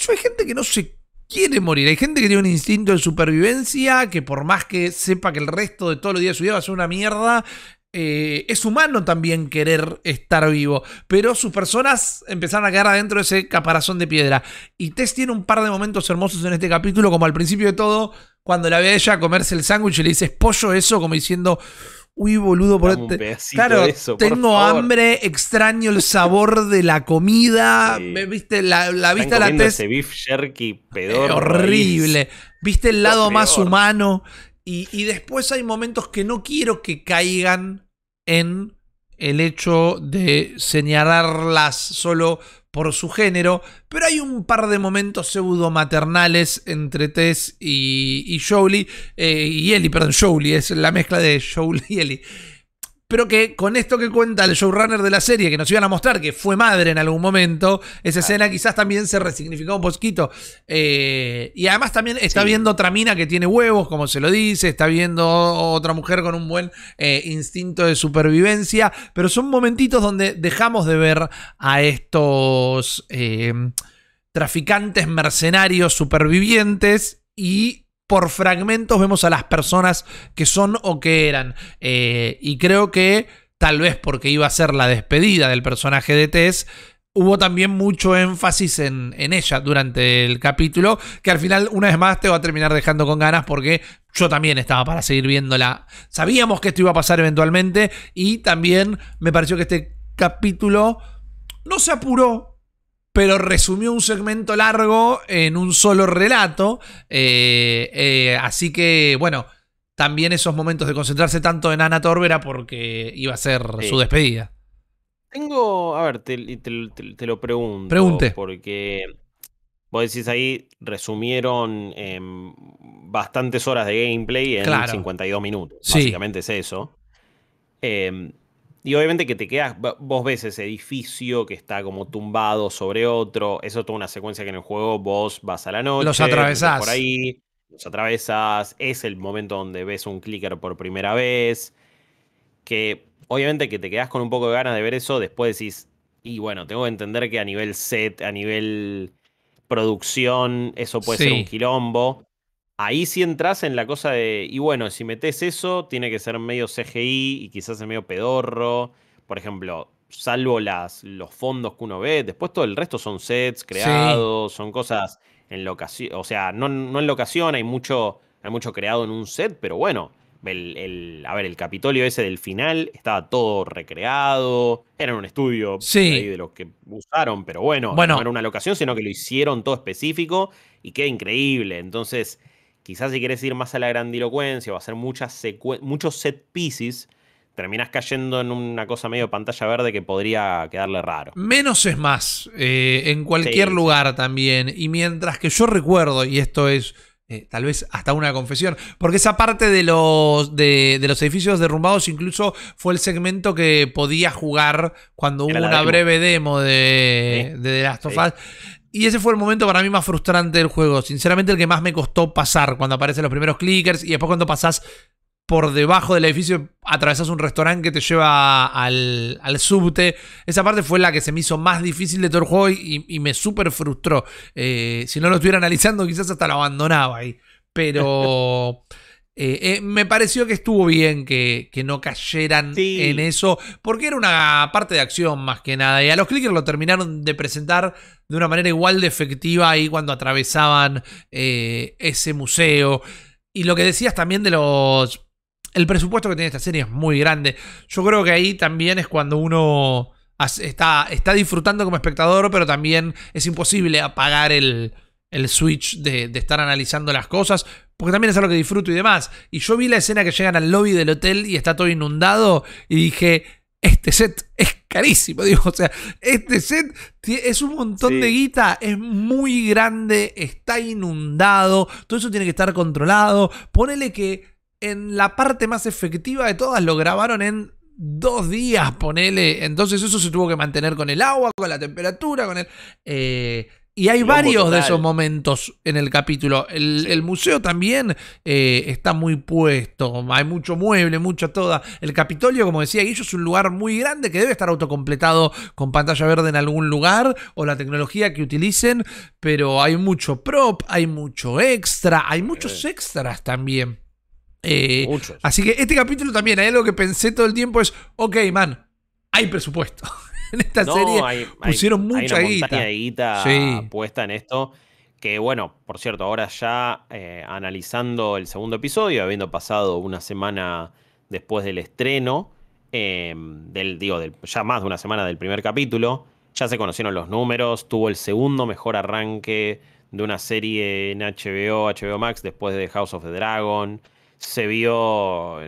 Hay gente que no se quiere morir, hay gente que tiene un instinto de supervivencia, que por más que sepa que el resto de todos los días de su vida va a ser una mierda, es humano también querer estar vivo, pero sus personas empezaron a quedar adentro de ese caparazón de piedra. Y Tess tiene un par de momentos hermosos en este capítulo, como al principio de todo, cuando la ve a ella comerse el sándwich y le dice, ¿es pollo eso? Como diciendo, uy, boludo, Dame un pedacito claro, de eso, por tengo favor. hambre, extraño el sabor de la comida. Sí. ¿Viste? La Están vista de la comiendo Tess ese beef jerky pedorro ahí. horrible. ¿Viste el Lo lado más peor. humano? Y después hay momentos que no quiero que caigan en el hecho de señalarlas solo por su género, pero hay un par de momentos pseudo maternales entre Tess y Jolie, y Ellie, perdón, Jolie, es la mezcla de Jolie y Ellie. pero que con esto que cuenta el showrunner de la serie, que nos iban a mostrar que fue madre en algún momento, esa escena quizás también se resignificó un poquito. Y además también está viendo otra mina que tiene huevos, como se lo dice, está viendo otra mujer con un buen instinto de supervivencia, pero son momentitos donde dejamos de ver a estos traficantes mercenarios supervivientes y por fragmentos vemos a las personas que son o que eran. Y creo que tal vez porque iba a ser la despedida del personaje de Tess, hubo también mucho énfasis en ella durante el capítulo, que al final, una vez más, te va a terminar dejando con ganas porque yo también estaba para seguir viéndola. Sabíamos que esto iba a pasar eventualmente y también me pareció que este capítulo no se apuró, pero resumió un segmento largo en un solo relato. Así que, bueno, también esos momentos de concentrarse tanto en Anna Torv era porque iba a ser su despedida. Tengo, a ver, te lo pregunto. Pregunte. Porque vos decís ahí, resumieron bastantes horas de gameplay en 52 minutos. Sí. Básicamente es eso. Y obviamente que te quedas, vos ves ese edificio que está como tumbado sobre otro, eso es toda una secuencia que en el juego vos vas a la noche, los atravesás por ahí, los atravesás, es el momento donde ves un clicker por primera vez, que obviamente que te quedás con un poco de ganas de ver eso, después decís, y bueno, tengo que entender que a nivel set, a nivel producción, eso puede ser un quilombo. Ahí sí entras en la cosa de, y bueno, si metes eso, tiene que ser medio CGI y quizás es medio pedorro. Por ejemplo, salvo los fondos que uno ve, después todo el resto son sets creados, son cosas en locación. O sea, no en locación, hay mucho creado en un set, pero bueno, a ver, el Capitolio ese del final estaba todo recreado. Era un estudio ahí de los que usaron, pero bueno, no era una locación, sino que lo hicieron todo específico y queda increíble. Entonces, quizás si querés ir más a la grandilocuencia o hacer muchos set pieces, terminás cayendo en una cosa medio pantalla verde que podría quedarle raro. Menos es más, en cualquier lugar también. Y mientras que yo recuerdo, y esto es tal vez hasta una confesión, porque esa parte de los edificios derrumbados incluso fue el segmento que podía jugar cuando hubo una breve demo de The Last of Us. Y ese fue el momento para mí más frustrante del juego. Sinceramente, el que más me costó pasar, cuando aparecen los primeros clickers y después cuando pasás por debajo del edificio, atravesás un restaurante que te lleva al subte. Esa parte fue la que se me hizo más difícil de todo el juego y me súper frustró. Si no lo estuviera analizando, quizás hasta lo abandonaba ahí. Pero me pareció que estuvo bien que no cayeran en eso, porque era una parte de acción más que nada. Y a los clickers lo terminaron de presentar de una manera igual de efectiva ahí cuando atravesaban ese museo. Y lo que decías también de el presupuesto que tiene esta serie es muy grande. Yo creo que ahí también es cuando uno está disfrutando como espectador, pero también es imposible apagar el switch de estar analizando las cosas, porque también es algo que disfruto y demás. Y yo vi la escena que llegan al lobby del hotel y está todo inundado y dije, este set es carísimo. Digo, o sea, este set es un montón de guita, es muy grande, está inundado, todo eso tiene que estar controlado. Ponele que en la parte más efectiva de todas lo grabaron en 2 días, ponele. Entonces eso se tuvo que mantener con el agua, con la temperatura, con el... y hay varios de esos momentos en el capítulo. El museo también está muy puesto. Hay mucho mueble, mucha toda. El Capitolio, como decía Guillo, es un lugar muy grande que debe estar autocompletado con pantalla verde en algún lugar o la tecnología que utilicen. Pero hay mucho prop, hay mucho extra, hay muchos extras también. Así que este capítulo también, hay algo que pensé todo el tiempo es, ok, man, hay presupuesto. En esta serie pusieron mucha guita. Hay una montaña de guita puesta en esto. Que bueno, por cierto, ahora ya analizando el segundo episodio, habiendo pasado una semana después del estreno, ya más de una semana del primer capítulo, ya se conocieron los números, tuvo el segundo mejor arranque de una serie en HBO Max después de House of the Dragon. Se vio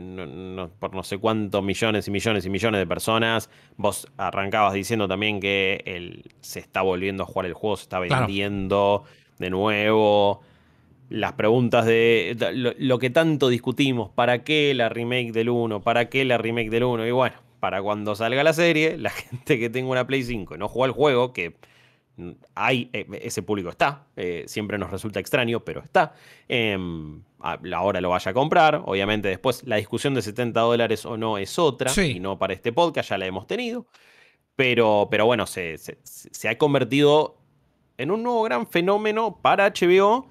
por no sé cuántos millones y millones y millones de personas. Vos arrancabas diciendo también que se está volviendo a jugar el juego, se está vendiendo de nuevo. las preguntas de lo que tanto discutimos, ¿para qué la remake del uno? ¿Para qué la remake del uno? Y bueno, para cuando salga la serie, la gente que tenga una Play 5 y no juega al juego, que ese público está, siempre nos resulta extraño, pero está. Ahora lo vaya a comprar. Obviamente después la discusión de $70 o no es otra, y Sí, no para este podcast, ya la hemos tenido. Pero bueno, se ha convertido en un nuevo gran fenómeno para HBO.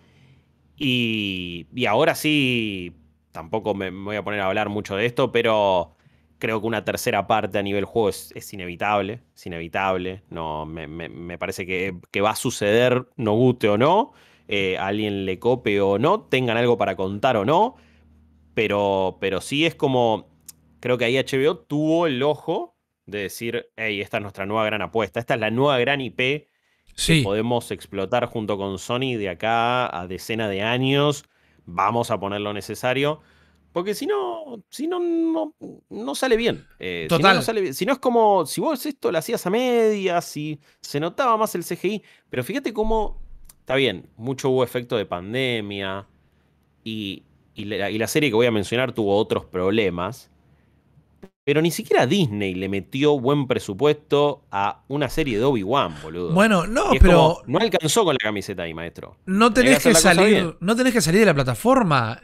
Y ahora sí, tampoco me voy a poner a hablar mucho de esto, pero creo que una tercera parte a nivel juego es inevitable. Es inevitable. No, me parece que va a suceder, no guste o no, a alguien le cope o no, tengan algo para contar o no. Pero sí es como. Creo que ahí HBO tuvo el ojo de decir: hey, esta es nuestra nueva gran apuesta. Esta es la nueva gran IP que sí, podemos explotar junto con Sony de acá a decenas de años. Vamos a poner lo necesario. Porque si no sale bien. Si no, no total. sale bien. Si no es como, si vos esto lo hacías a medias, si se notaba más el CGI. Pero fíjate cómo, está bien, mucho hubo efecto de pandemia y, y la serie que voy a mencionar tuvo otros problemas. Pero ni siquiera Disney le metió buen presupuesto a una serie de Obi-Wan, boludo. Bueno, Y no, es como, pero no alcanzó con la camiseta ahí, maestro. no Tenés que tenés hacer que la cosa bien. salir, no tenés que salir de la plataforma.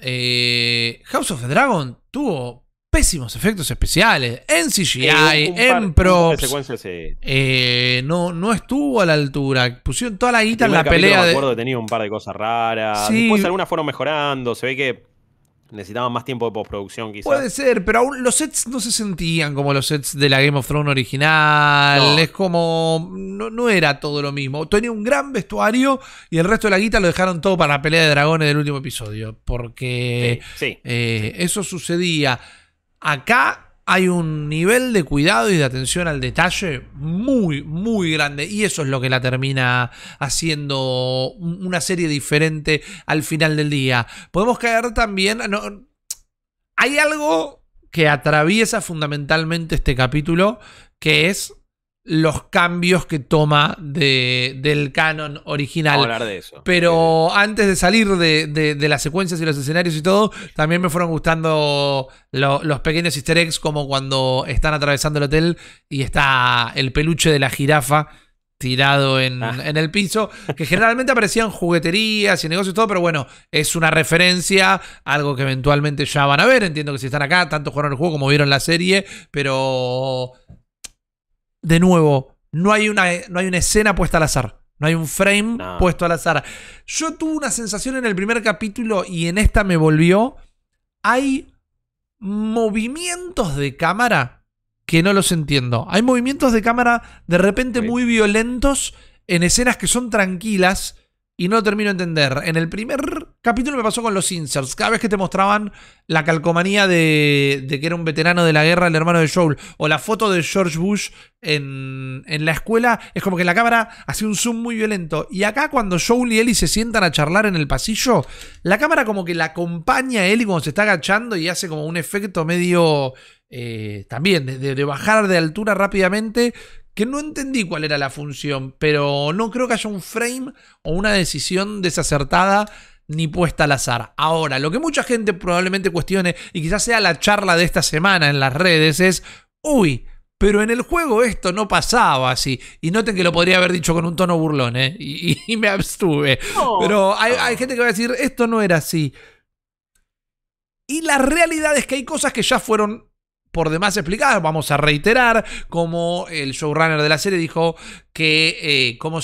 House of the Dragon tuvo pésimos efectos especiales en CGI, en Un par de props. secuencias. No estuvo a la altura. Pusieron toda la El guita en primer la capítulo pelea me de. acuerdo que tenía un par de cosas raras. Después Sí, algunas fueron mejorando. Se ve que necesitaban más tiempo de postproducción, puede quizás. ser, pero aún los sets no se sentían como los sets de la Game of Thrones original. No, Es como. No era todo lo mismo. Tenía un gran vestuario y el resto de la guita lo dejaron todo para la pelea de dragones del último episodio. Porque sí, sí, sí. eso sucedía. Acá hay un nivel de cuidado y de atención al detalle muy, muy grande. Y eso es lo que la termina haciendo una serie diferente al final del día. Podemos caer también. No, hay algo que atraviesa fundamentalmente este capítulo, que es los cambios que toma del canon Vamos a original. hablar de eso. Sí, sí. Pero antes de salir de las secuencias y los escenarios y todo, también me fueron gustando los pequeños easter eggs, como cuando están atravesando el hotel y está el peluche de la jirafa tirado Ah, en el piso, que generalmente aparecían jugueterías y negocios y todo, pero bueno, es una referencia, algo que eventualmente ya van a ver. Entiendo que si están acá, tanto jugaron el juego como vieron la serie, pero de nuevo, no hay una escena puesta al azar. No hay un frame no. puesto al azar. Yo tuve una sensación en el primer capítulo y en esta me volvió. Hay movimientos de cámara que no los entiendo. Hay movimientos de cámara de repente Ok. muy violentos en escenas que son tranquilas y no lo termino de entender. En el primer capítulo me pasó con los inserts. Cada vez que te mostraban la calcomanía de que era un veterano de la guerra, el hermano de Joel, o la foto de George Bush en la escuela, es como que la cámara hacía un zoom muy violento. Y acá cuando Joel y Ellie se sientan a charlar en el pasillo, la cámara como que la acompaña a Ellie cuando se está agachando y hace como un efecto medio también de bajar de altura rápidamente, que no entendí cuál era la función, pero no creo que haya un frame o una decisión desacertada ni puesta al azar. Ahora, lo que mucha gente probablemente cuestione, y quizás sea la charla de esta semana en las redes, es, uy, pero en el juego esto no pasaba así. Y noten que lo podría haber dicho con un tono burlón, ¿eh? Y me abstuve. No, Pero hay no. gente que va a decir, esto no era así. Y la realidad es que hay cosas que ya fueron por demás explicadas. Vamos a reiterar, como el showrunner de la serie dijo que cómo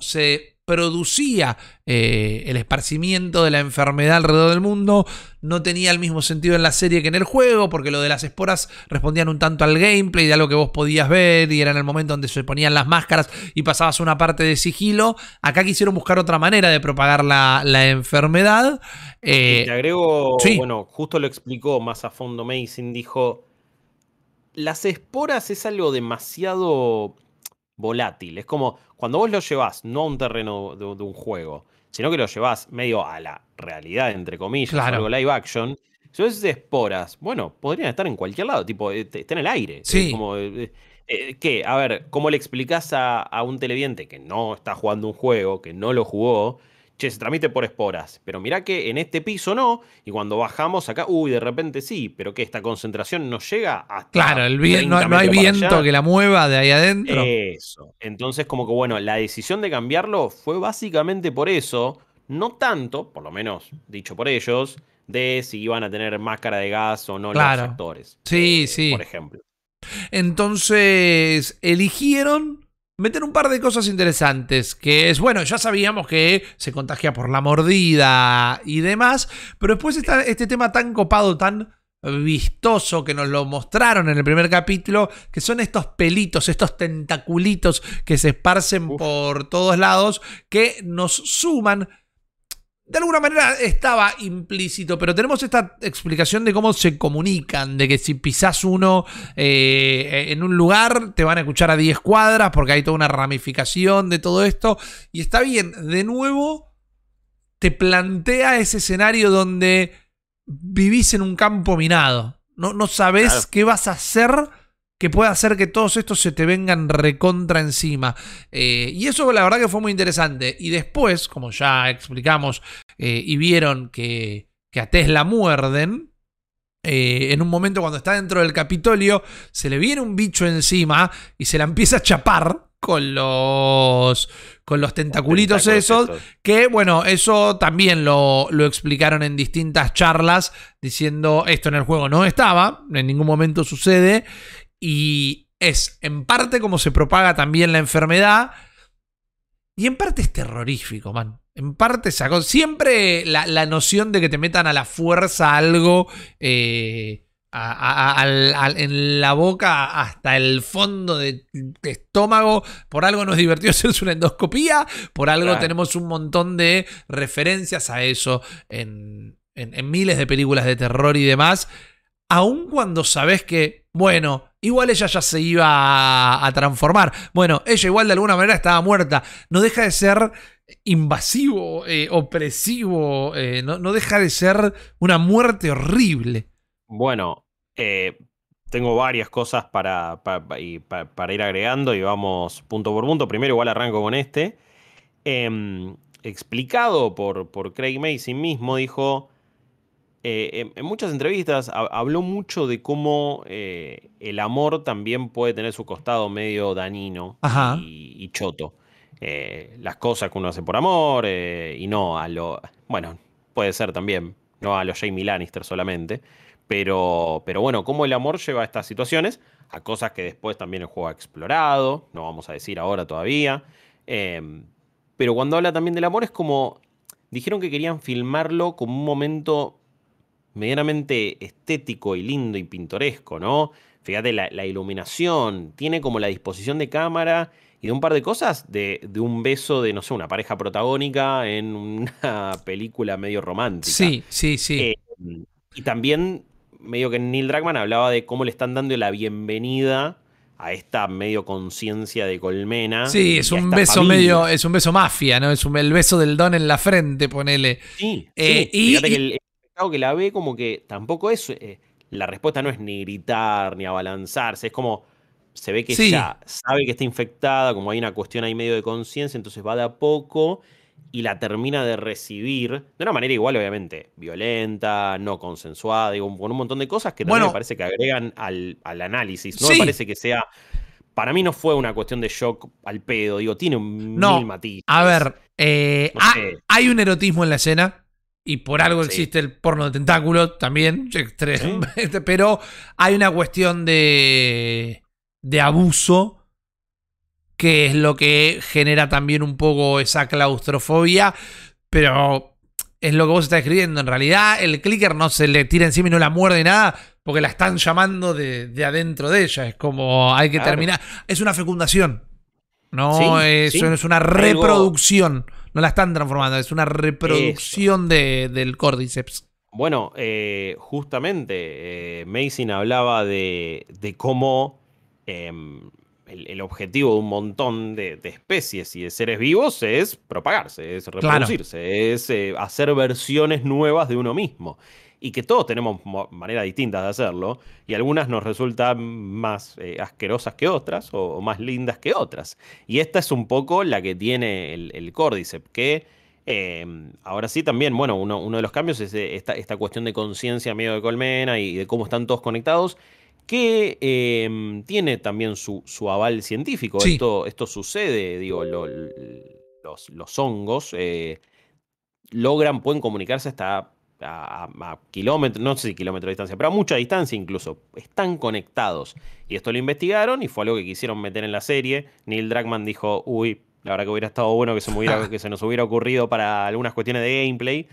se producía el esparcimiento de la enfermedad alrededor del mundo no tenía el mismo sentido en la serie que en el juego, porque lo de las esporas respondían un tanto al gameplay de algo que vos podías ver y era en el momento donde se ponían las máscaras y pasabas una parte de sigilo. Acá quisieron buscar otra manera de propagar la enfermedad. Y te agrego, Sí, bueno, justo lo explicó más a fondo Mason, dijo, las esporas es algo demasiado volátil. Es como cuando vos lo llevás no a un terreno de un juego, sino que lo llevás medio a la realidad, entre comillas, o algo claro. live action. Si vos decís esporas, bueno, podrían estar en cualquier lado, tipo, está en el aire. Sí, Como, ¿qué? A ver, ¿cómo le explicás a un televidente que no está jugando un juego, que no lo jugó? che, se transmite por esporas. Pero mirá que en este piso no, y cuando bajamos acá, de repente sí, pero que esta concentración no llega Claro, hasta 30 no hay metros para viento allá. que la mueva de ahí adentro. Eso. Entonces, como que bueno, la decisión de cambiarlo fue básicamente por eso, no tanto, por lo menos dicho por ellos, de si iban a tener máscara de gas o no los Claro. actores, Sí, por sí. ejemplo. Entonces, eligieron meter un par de cosas interesantes, que es, bueno, ya sabíamos que se contagia por la mordida y demás, pero después está este tema tan copado, tan vistoso que nos lo mostraron en el primer capítulo, que son estos pelitos, estos tentaculitos que se esparcen Uf, por todos lados, que nos suman. De alguna manera estaba implícito, pero tenemos esta explicación de cómo se comunican, de que si pisás uno en un lugar, te van a escuchar a 10 cuadras, porque hay toda una ramificación de todo esto. Y está bien, de nuevo, te plantea ese escenario donde vivís en un campo minado. No sabés claro. qué vas a hacer que pueda hacer que todos estos se te vengan recontra encima. Y eso la verdad que fue muy interesante. Y después, como ya explicamos y vieron que a Tesla muerden, en un momento cuando está dentro del Capitolio, se le viene un bicho encima y se la empieza a chapar con los tentaculitos esos, que bueno, eso también lo explicaron en distintas charlas, diciendo esto en el juego no estaba, en ningún momento sucede, y es en parte como se propaga también la enfermedad, y en parte es terrorífico, man. En parte sacó siempre la noción de que te metan a la fuerza algo en la boca hasta el fondo de estómago. Por algo no es divertido hacerse una endoscopía. Por algo Claro. tenemos un montón de referencias a eso en miles de películas de terror y demás. Aun cuando sabes que, bueno, igual ella ya se iba a transformar. Bueno, ella igual de alguna manera estaba muerta. No deja de ser invasivo, opresivo. No deja de ser una muerte horrible. Bueno, tengo varias cosas para ir agregando y vamos punto por punto. Primero igual arranco con este. Explicado por Craig Mazin mismo, dijo, en muchas entrevistas habló mucho de cómo el amor también puede tener su costado medio dañino Ajá. y choto. Las cosas que uno hace por amor y no a lo... Bueno, puede ser también, no a los Jaime Lannister solamente. Pero bueno, cómo el amor lleva a estas situaciones, a cosas que después también el juego ha explorado, no vamos a decir ahora todavía. Pero cuando habla también del amor es como... Dijeron que querían filmarlo como un momento medianamente estético y lindo y pintoresco, ¿no? Fíjate, la iluminación, tiene como la disposición de cámara y de un par de cosas de un beso de, no sé, una pareja protagónica en una película medio romántica. Sí, sí, sí. Eh, y también, medio que Neil Druckmann hablaba de cómo le están dando la bienvenida a esta medio conciencia de colmena Sí, es y a un esta beso medio, familia. es un beso mafia, ¿no? Es el beso del don en la frente, ponele. Sí, sí. Fíjate que Y el espectador que la ve como que tampoco es... la respuesta no es ni gritar, ni abalanzarse. Es como... Se ve que sí, ya sabe que está infectada, como hay una cuestión ahí medio de conciencia, entonces va de a poco y la termina de recibir de una manera igual, obviamente, violenta, no consensuada, digo, con un montón de cosas que también me bueno, parece que agregan al análisis. No me sí, parece que sea... Para mí no fue una cuestión de shock al pedo, digo, tiene mil no. A matices. ver, No sé. hay un erotismo en la escena. Y por algo Sí. existe el porno de tentáculos también, Sí. pero hay una cuestión de abuso que es lo que genera también un poco esa claustrofobia, pero es lo que vos estás escribiendo. En realidad, el clicker no se le tira encima y no la muerde ni nada, porque la están llamando de adentro de ella. Es como hay que Claro. terminar. Es una fecundación, no Sí, es, sí. es una Hay algo. reproducción. No la están transformando, es una Eso. reproducción del córdiceps. Bueno, justamente Mason hablaba de cómo el objetivo de un montón de especies y de seres vivos es propagarse, es Claro. reproducirse, es hacer versiones nuevas de uno mismo. Y que todos tenemos maneras distintas de hacerlo, y algunas nos resultan más asquerosas que otras, o más lindas que otras. Y esta es un poco la que tiene el Cordyceps, que Ahora sí, también, bueno, uno de los cambios es esta cuestión de conciencia medio de colmena y de cómo están todos conectados, que tiene también su aval científico. Sí, Esto sucede, digo, los hongos pueden comunicarse hasta a kilómetros, no sé si kilómetros de distancia, pero a mucha distancia incluso. Están conectados. Y esto lo investigaron y fue algo que quisieron meter en la serie. Neil Druckmann dijo, uy, la verdad que hubiera estado bueno que se nos hubiera ocurrido para algunas cuestiones de gameplay.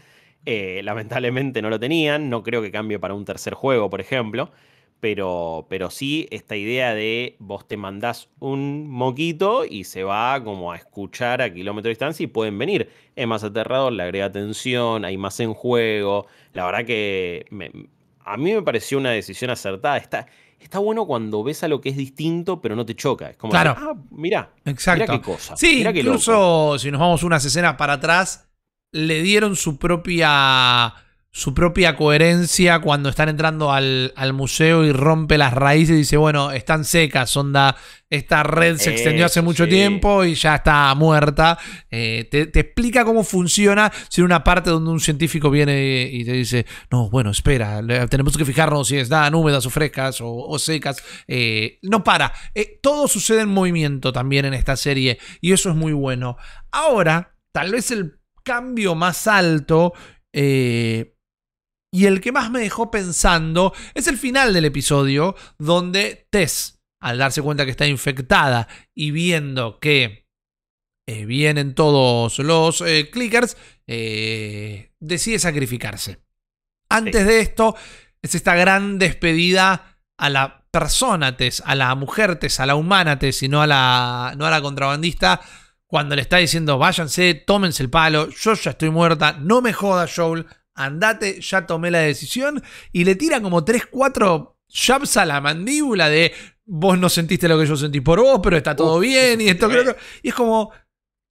Lamentablemente no lo tenían, no creo que cambie para un tercer juego, por ejemplo. Pero sí, esta idea de vos te mandás un moquito y se va como a escuchar a kilómetro de distancia y pueden venir. Es más aterrador, le agrega tensión, hay más en juego. La verdad que a mí me pareció una decisión acertada. Está bueno cuando ves a lo que es distinto, pero no te choca. Es como decir, claro, mirá exacto. qué cosa, Sí, mirá qué loco. incluso si nos vamos unas escenas para atrás, le dieron su propia coherencia cuando están entrando al museo y rompe las raíces y dice, bueno, están secas, onda, esta red se extendió hace Eso, mucho sí. tiempo y ya está muerta. Te explica cómo funciona sin una parte donde un científico viene y te dice, no, bueno, espera, tenemos que fijarnos si están húmedas o frescas o secas. No para. Todo sucede en movimiento también en esta serie y eso es muy bueno. Ahora, tal vez el cambio más alto y el que más me dejó pensando es el final del episodio, donde Tess, al darse cuenta que está infectada y viendo que vienen todos los clickers, decide sacrificarse. Antes de esto, es esta gran despedida a la persona Tess, a la mujer Tess, a la humana Tess, y no a la contrabandista, cuando le está diciendo, váyanse, tómense el palo, yo ya estoy muerta, no me jodas, Joel, andate, ya tomé la decisión, y le tira como 3, 4 jabs a la mandíbula de, vos no sentiste lo que yo sentí por vos, pero está todo bien, y esto creo. Y es como,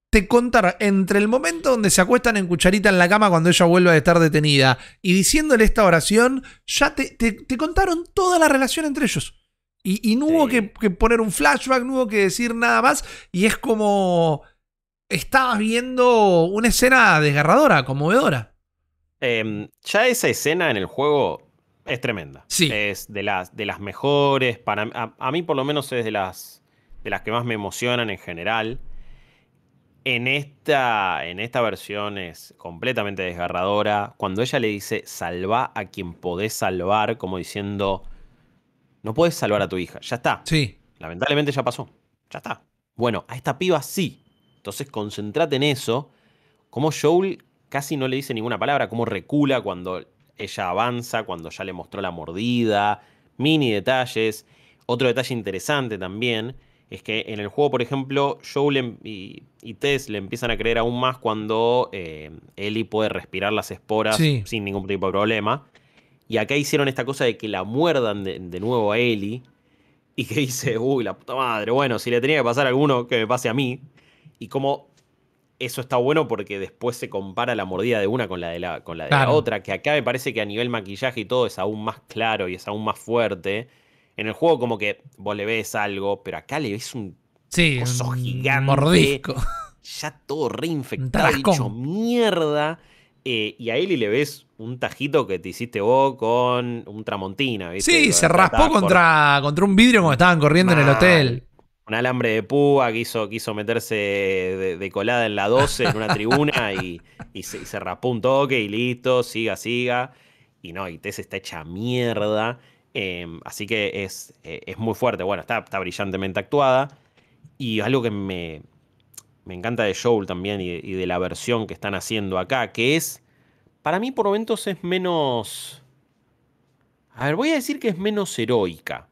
te contar, entre el momento donde se acuestan en cucharita en la cama cuando ella vuelve a estar detenida, y diciéndole esta oración, ya te contaron toda la relación entre ellos. Y no hubo que poner un flashback, no hubo que decir nada más. Y es como estabas viendo una escena desgarradora, conmovedora. Ya esa escena en el juego es tremenda. Sí. Es de las mejores. A mí por lo menos es de las que más me emocionan en general. En esta versión es completamente desgarradora. Cuando ella le dice, salva a quien podés salvar, como diciendo, no puedes salvar a tu hija, ya está. Sí. Lamentablemente ya pasó, ya está. Bueno, a esta piba sí. Entonces concentrate en eso. Como Joel casi no le dice ninguna palabra, como recula cuando ella avanza, cuando ya le mostró la mordida, mini detalles. Otro detalle interesante también es que en el juego, por ejemplo, Joel y Tess le empiezan a creer aún más cuando Ellie puede respirar las esporas sin ningún tipo de problema. Y acá hicieron esta cosa de que la muerdan de nuevo a Ellie. Y que dice, uy, la puta madre, bueno, si le tenía que pasar a alguno, que me pase a mí. Y como eso está bueno porque después se compara la mordida de una con la de la otra. Que acá me parece que a nivel maquillaje y todo es aún más claro y es aún más fuerte. En el juego como que vos le ves algo, pero acá le ves un coso gigante. Mordisco. Ya todo reinfectado, dicho mierda. Y a Ellie le ves un tajito que te hiciste vos con un Tramontina, ¿viste? Sí, se raspó contra un vidrio cuando estaban corriendo en el hotel. Un alambre de púa, quiso meterse de colada en la 12 en una tribuna y se raspó un toque y listo, siga. Y no, y Tess está hecha mierda. Así que es muy fuerte. Bueno, está brillantemente actuada. Y algo que me encanta de Joel también y de la versión que están haciendo acá, que es, para mí por momentos es menos... A ver, voy a decir que es menos heroica.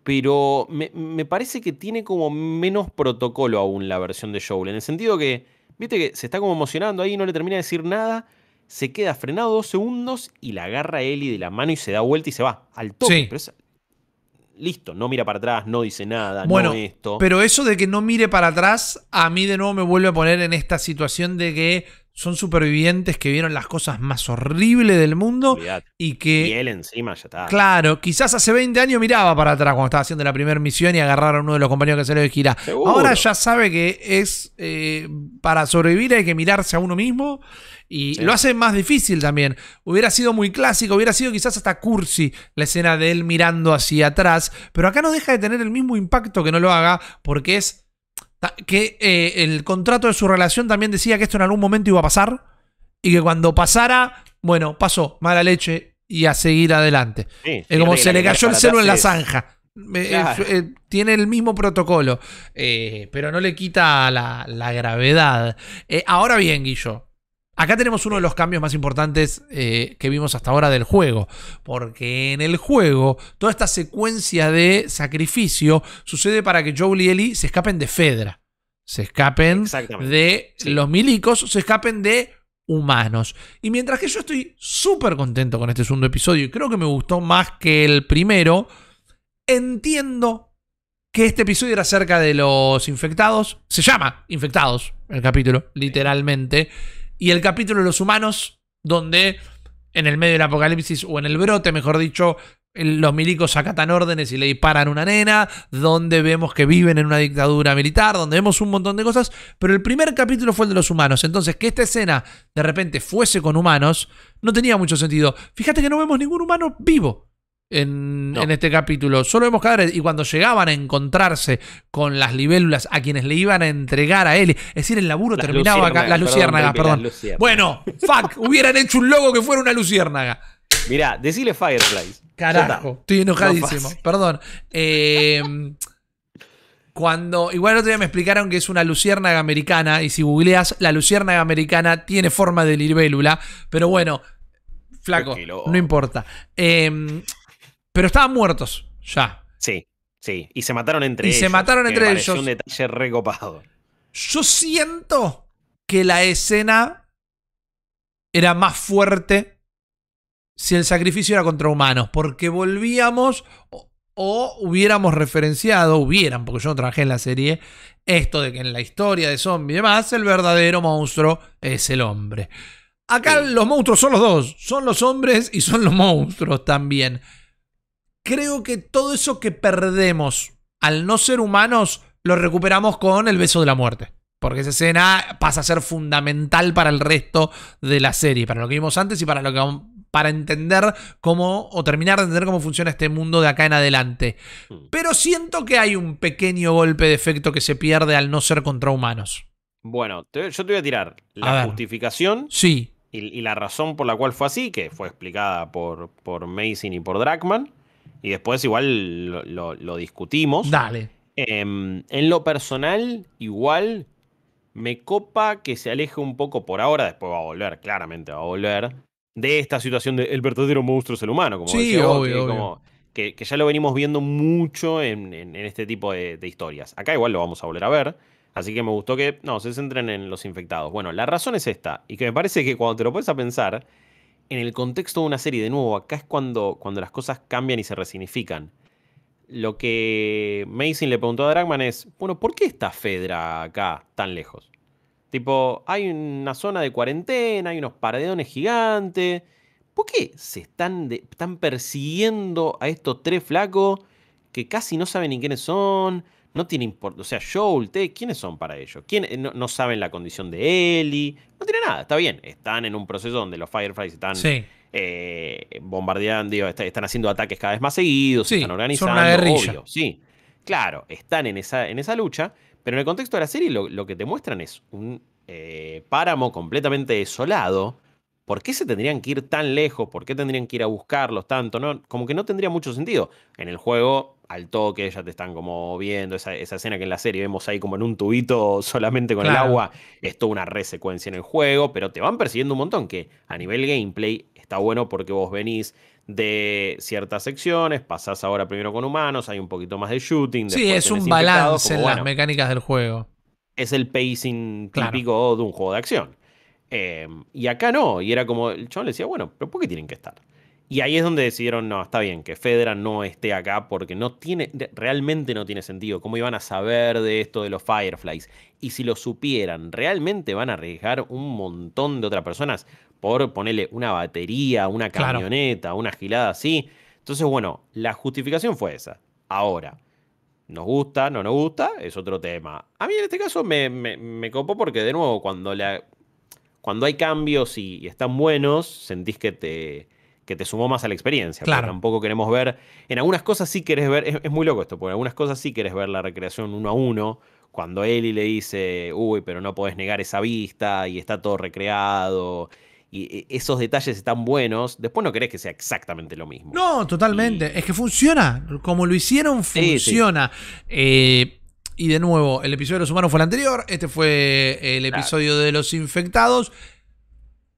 Pero me parece que tiene como menos protocolo aún la versión de Joel. En el sentido que, viste que se está como emocionando ahí, no le termina de decir nada, se queda frenado 2 segundos y la agarra a Ellie de la mano y se da vuelta y se va al toque. Sí. Pero es, listo, no mira para atrás, no dice nada, bueno, no esto. Pero eso de que no mire para atrás, a mí de nuevo me vuelve a poner en esta situación de que son supervivientes que vieron las cosas más horribles del mundo. Olvídate. Y que... Y él encima ya está. Claro, quizás hace 20 años miraba para atrás cuando estaba haciendo la primera misión y agarraron a uno de los compañeros que salió de gira. Seguro. Ahora ya sabe que es para sobrevivir hay que mirarse a uno mismo y Sí. lo hace más difícil también. Hubiera sido muy clásico, hubiera sido quizás hasta cursi la escena de él mirando hacia atrás, pero acá no deja de tener el mismo impacto que no lo haga porque es que el contrato de su relación también decía que esto en algún momento iba a pasar y que cuando pasara, bueno, pasó, mala leche y a seguir adelante. Sí, Es como fíjate se que le la cayó el para celo en la atrás es- zanja. Claro. Tiene el mismo protocolo, pero no le quita la gravedad. Ahora bien, Guillo, acá tenemos uno de los cambios más importantes que vimos hasta ahora del juego. Porque en el juego, toda esta secuencia de sacrificio sucede para que Joel y Ellie se escapen de Fedra. Se escapen Exactamente. de Sí. los milicos, se escapen de humanos. Y mientras que yo estoy súper contento con este segundo episodio y creo que me gustó más que el primero, entiendo que este episodio era acerca de los infectados. Se llama Infectados el capítulo, literalmente. Y el capítulo de los humanos, donde en el medio del apocalipsis, o en el brote, mejor dicho, los milicos acatan órdenes y le disparan a una nena, donde vemos que viven en una dictadura militar, donde vemos un montón de cosas, pero el primer capítulo fue el de los humanos. Entonces, que esta escena de repente fuese con humanos, no tenía mucho sentido. Fíjate que no vemos ningún humano vivo en este capítulo. Solo vemos cadáveres. Y cuando llegaban a encontrarse con las libélulas a quienes le iban a entregar a él, es decir, el laburo Las terminaba acá. Las luciérnagas, Pepe, perdón. las luciérnagas. Bueno, fuck, hubieran hecho un logo que fuera una luciérnaga. Mirá, decile Fireflies. Carajo, estoy enojadísimo. Más fácil. Perdón. Cuando. Igual el otro día me explicaron que es una luciérnaga americana. Y si googleas, la luciérnaga americana tiene forma de libélula. Pero bueno, flaco, Tranquilo. no importa. Pero estaban muertos ya. Sí, sí. Y se mataron entre Y ellos. se mataron que entre me pareció ellos. un detalle recopado. Yo siento que la escena era más fuerte si el sacrificio era contra humanos, porque volvíamos o hubiéramos referenciado, porque yo no trabajé en la serie, esto de que en la historia de zombies y demás, el verdadero monstruo es el hombre. Acá Sí. los monstruos son los dos, son los hombres y son los monstruos también. Creo que todo eso que perdemos al no ser humanos lo recuperamos con el beso de la muerte. Porque esa escena pasa a ser fundamental para el resto de la serie, para lo que vimos antes y para entender cómo, o terminar de entender cómo funciona este mundo de acá en adelante. Pero siento que hay un pequeño golpe de efecto que se pierde al no ser contra humanos. Bueno, yo te voy a tirar A la ver. justificación Sí, y la razón por la cual fue así, que fue explicada por Mason y por Dragman. Y después igual lo discutimos. dale. En lo personal, igual me copa que se aleje un poco por ahora, después va a volver, claramente va a volver, de esta situación de el verdadero monstruo es el humano, como Sí, decía vos, obvio, que, obvio. como que ya lo venimos viendo mucho en este tipo de historias. Acá igual lo vamos a volver a ver, así que me gustó que no se centren en los infectados. Bueno, la razón es esta, y que me parece que cuando te lo pones a pensar, en el contexto de una serie, de nuevo, acá es cuando las cosas cambian y se resignifican. Lo que Mason le preguntó a Dragman es, bueno, ¿por qué está Fedra acá tan lejos? Tipo, hay una zona de cuarentena, hay unos paredones gigantes. ¿Por qué se están persiguiendo a estos tres flacos que casi no saben ni quiénes son? No tiene importancia. O sea, Joel, Ted, ¿quiénes son para ellos? No saben la condición de Ellie. No tiene nada, está bien. Están en un proceso donde los Fireflies están Sí. bombardeando, digo, están haciendo ataques cada vez más seguidos, Sí, están organizando, son una guerrilla. obvio, sí. Claro, están en esa lucha, pero en el contexto de la serie lo que te muestran es un páramo completamente desolado. ¿Por qué se tendrían que ir tan lejos? ¿Por qué tendrían que ir a buscarlos tanto? No, como que no tendría mucho sentido. En el juego, al toque, ya te están como viendo esa escena que en la serie vemos ahí como en un tubito solamente con Claro. el agua. Es toda una resecuencia en el juego, pero te van persiguiendo un montón, que a nivel gameplay está bueno porque vos venís de ciertas secciones, pasás ahora primero con humanos, hay un poquito más de shooting. Sí, después es un tenés infectados, balance como, en las bueno, mecánicas del juego. es el pacing Claro. típico de un juego de acción. Y acá no, y era como, el chabón le decía, bueno, pero ¿por qué tienen que estar? Y ahí es donde decidieron, no, está bien, que Fedra no esté acá porque realmente no tiene sentido. ¿Cómo iban a saber de esto de los Fireflies? Y si lo supieran, ¿realmente van a arriesgar un montón de otras personas por ponerle una batería, una Claro. camioneta, una gilada así? Entonces, bueno, la justificación fue esa. Ahora, nos gusta, no nos gusta, es otro tema. A mí en este caso me copó porque, de nuevo, cuando hay cambios y están buenos, sentís que te sumó más a la experiencia. Porque Claro. tampoco queremos ver. En algunas cosas sí querés ver. Es muy loco esto, porque en algunas cosas sí querés ver la recreación uno a uno. Cuando Ellie le dice, uy, pero no podés negar esa vista y está todo recreado. Y esos detalles están buenos. Después no querés que sea exactamente lo mismo. No, totalmente. Es que Y. funciona. Como lo hicieron, Sí, sí. funciona. Y de nuevo, el episodio de los humanos fue el anterior. Este fue el Claro. episodio de los infectados.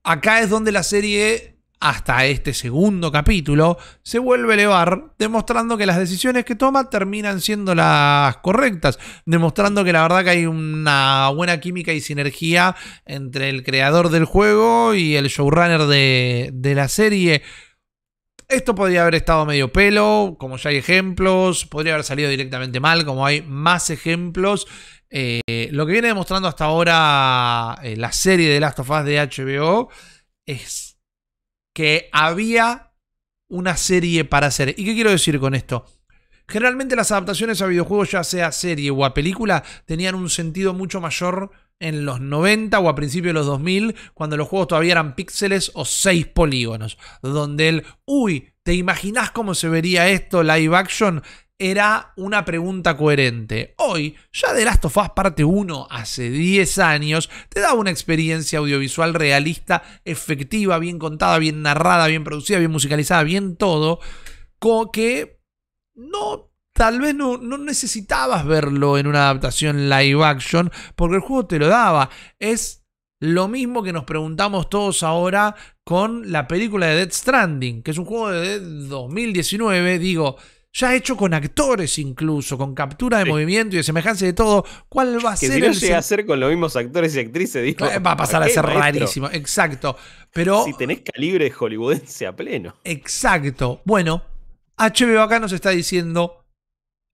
Acá es donde la serie, hasta este segundo capítulo, se vuelve a elevar, demostrando que las decisiones que toma terminan siendo las correctas, demostrando que la verdad que hay una buena química y sinergia entre el creador del juego y el showrunner de la serie. Esto podría haber estado medio pelo, como ya hay ejemplos, podría haber salido directamente mal, como hay más ejemplos. Lo que viene demostrando hasta ahora la serie de Last of Us de HBO es que había una serie para hacer. ¿Y qué quiero decir con esto? Generalmente las adaptaciones a videojuegos, ya sea serie o a película, tenían un sentido mucho mayor en los 90 o a principios de los 2000, cuando los juegos todavía eran píxeles o 6 polígonos, donde ¿te imaginás cómo se vería esto live action? Era una pregunta coherente. Hoy, ya The Last of Us parte 1 hace 10 años, te da una experiencia audiovisual realista, efectiva, bien contada, bien narrada, bien producida, bien musicalizada, bien todo, que tal vez no necesitabas verlo en una adaptación live action, porque el juego te lo daba. Es lo mismo que nos preguntamos todos ahora con la película de Death Stranding, que es un juego de 2019, digo, ya hecho con actores incluso, con captura de Sí. movimiento y de semejanza y de todo. ¿Cuál va a Que ser si no el llega a ser con los mismos actores y actrices, digo, Va a pasar ¿para a qué, ser maestro? rarísimo, exacto. Pero Si tenés calibre hollywoodense a pleno. exacto. Bueno, HBO acá nos está diciendo,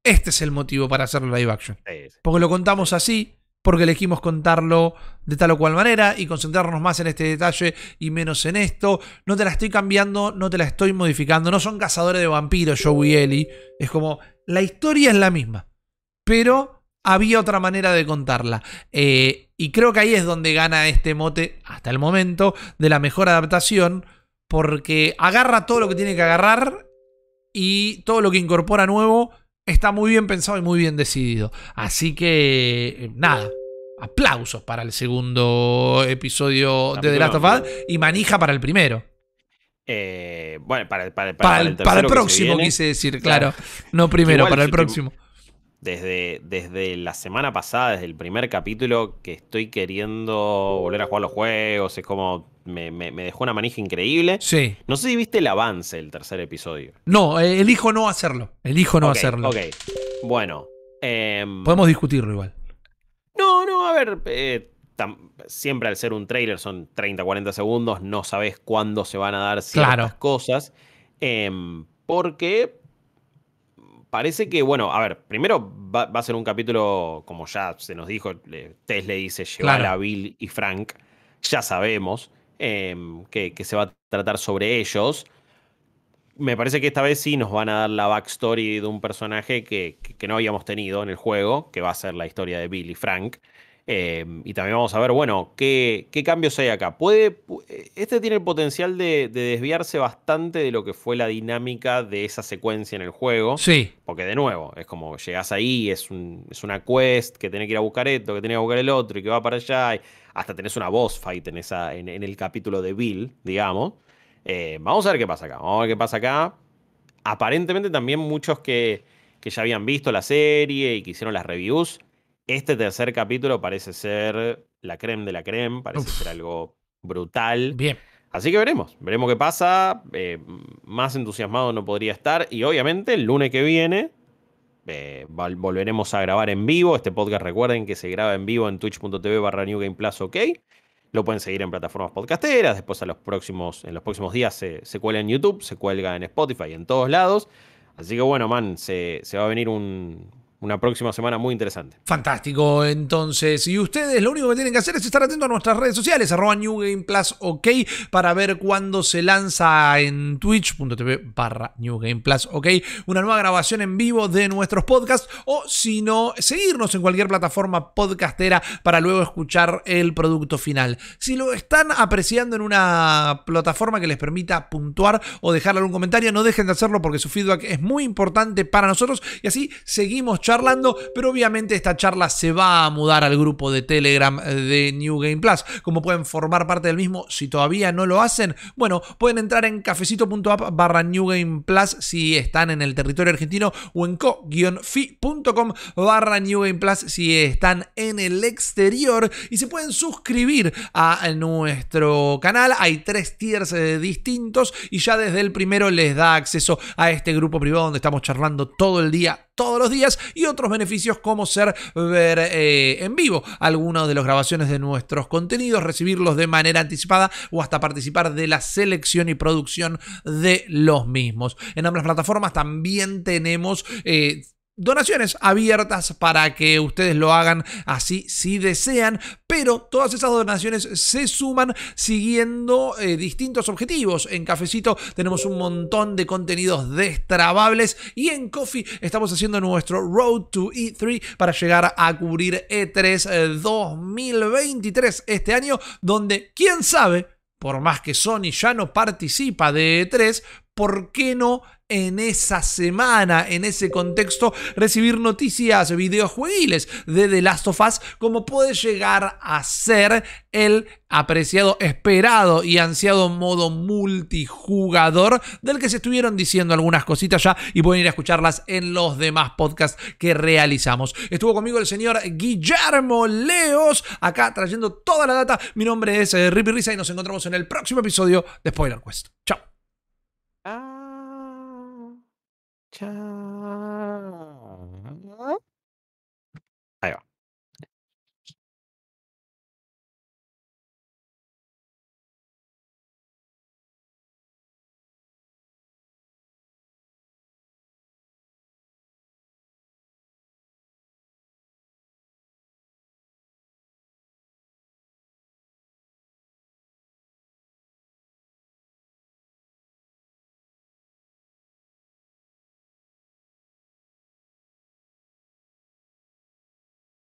este es el motivo para hacerlo live action. Sí, sí. Porque lo contamos así, porque elegimos contarlo de tal o cual manera y concentrarnos más en este detalle y menos en esto. No te la estoy cambiando, no te la estoy modificando. No son cazadores de vampiros, Joe y Ellie. Es como, la historia es la misma, pero había otra manera de contarla. Y creo que ahí es donde gana este mote, hasta el momento, de la mejor adaptación, porque agarra todo lo que tiene que agarrar y todo lo que incorpora nuevo está muy bien pensado y muy bien decidido. Así que, nada, aplausos para el segundo episodio de The Last of Us y manija para el primero. Bueno, para el Para el tercero próximo, quise decir, claro. No primero, Igual, para el próximo. Desde la semana pasada, desde el primer capítulo, que estoy queriendo volver a jugar los juegos, es como me dejó una manija increíble. Sí. No sé si viste el avance del tercer episodio. No, elijo no hacerlo. Elijo no hacerlo. Ok, bueno. Podemos discutirlo igual. No, a ver, siempre al ser un trailer son 30, 40 segundos, no sabes cuándo se van a dar ciertas cosas. Porque parece que, bueno, a ver, primero va a ser un capítulo, como ya se nos dijo, Tess le dice llevar a Bill y Frank, ya sabemos que se va a tratar sobre ellos. Me parece que esta vez sí nos van a dar la backstory de un personaje que no habíamos tenido en el juego, que va a ser la historia de Bill y Frank. Y también vamos a ver, bueno, qué cambios hay acá. Este tiene el potencial de desviarse bastante de lo que fue la dinámica de esa secuencia en el juego. Sí. Porque de nuevo, es como llegás ahí, es una quest que tenés que ir a buscar esto, que tenés que buscar el otro y que va para allá. Y hasta tenés una boss fight en el capítulo de Bill, digamos. Vamos a ver qué pasa acá. Vamos a ver qué pasa acá. Aparentemente también muchos que ya habían visto la serie y que hicieron las reviews. Este tercer capítulo parece ser la creme de la creme. Parece ser algo brutal. Bien. Así que veremos qué pasa. Más entusiasmado no podría estar. Y obviamente el lunes que viene volveremos a grabar en vivo. Este podcast recuerden que se graba en vivo en twitch.tv/NewGamePlus, ok. Lo pueden seguir en plataformas podcasteras, después en los próximos días se cuelga en YouTube, se cuelga en Spotify, en todos lados. Así que bueno, man, se va a venir una próxima semana muy interesante. Fantástico, entonces. Y ustedes lo único que tienen que hacer es estar atentos a nuestras redes sociales, @New Game Plus OK, para ver cuándo se lanza en twitch.tv/New Game Plus OK una nueva grabación en vivo de nuestros podcasts, o si no, seguirnos en cualquier plataforma podcastera para luego escuchar el producto final. Si lo están apreciando en una plataforma que les permita puntuar o dejar algún comentario, no dejen de hacerlo porque su feedback es muy importante para nosotros y así seguimos charlando, pero obviamente esta charla se va a mudar al grupo de Telegram de New Game Plus. Como pueden formar parte del mismo si todavía no lo hacen? Bueno, pueden entrar en cafecito.app/New Game Plus si están en el territorio argentino, o en co-fi.com/New Game Plus si están en el exterior, y se pueden suscribir a nuestro canal. Hay 3 tiers distintos y ya desde el primero les da acceso a este grupo privado donde estamos charlando todo el día, todos los días, y otros beneficios como ver en vivo algunas de las grabaciones de nuestros contenidos, recibirlos de manera anticipada o hasta participar de la selección y producción de los mismos. En ambas plataformas también tenemos donaciones abiertas para que ustedes lo hagan así si desean, pero todas esas donaciones se suman siguiendo distintos objetivos. En Cafecito tenemos un montón de contenidos destrabables, y en Coffee estamos haciendo nuestro Road to E3 para llegar a cubrir E3 2023 este año, donde quién sabe, por más que Sony ya no participa de E3, ¿por qué no en esa semana, en ese contexto, recibir noticias videojuegiles de The Last of Us, como puede llegar a ser el apreciado, esperado y ansiado modo multijugador, del que se estuvieron diciendo algunas cositas ya y pueden ir a escucharlas en los demás podcasts que realizamos? Estuvo conmigo el señor Guillermo Leos, acá trayendo toda la data. Mi nombre es Rippy Risa y nos encontramos en el próximo episodio de Spoiler Quest. Chao. Chao.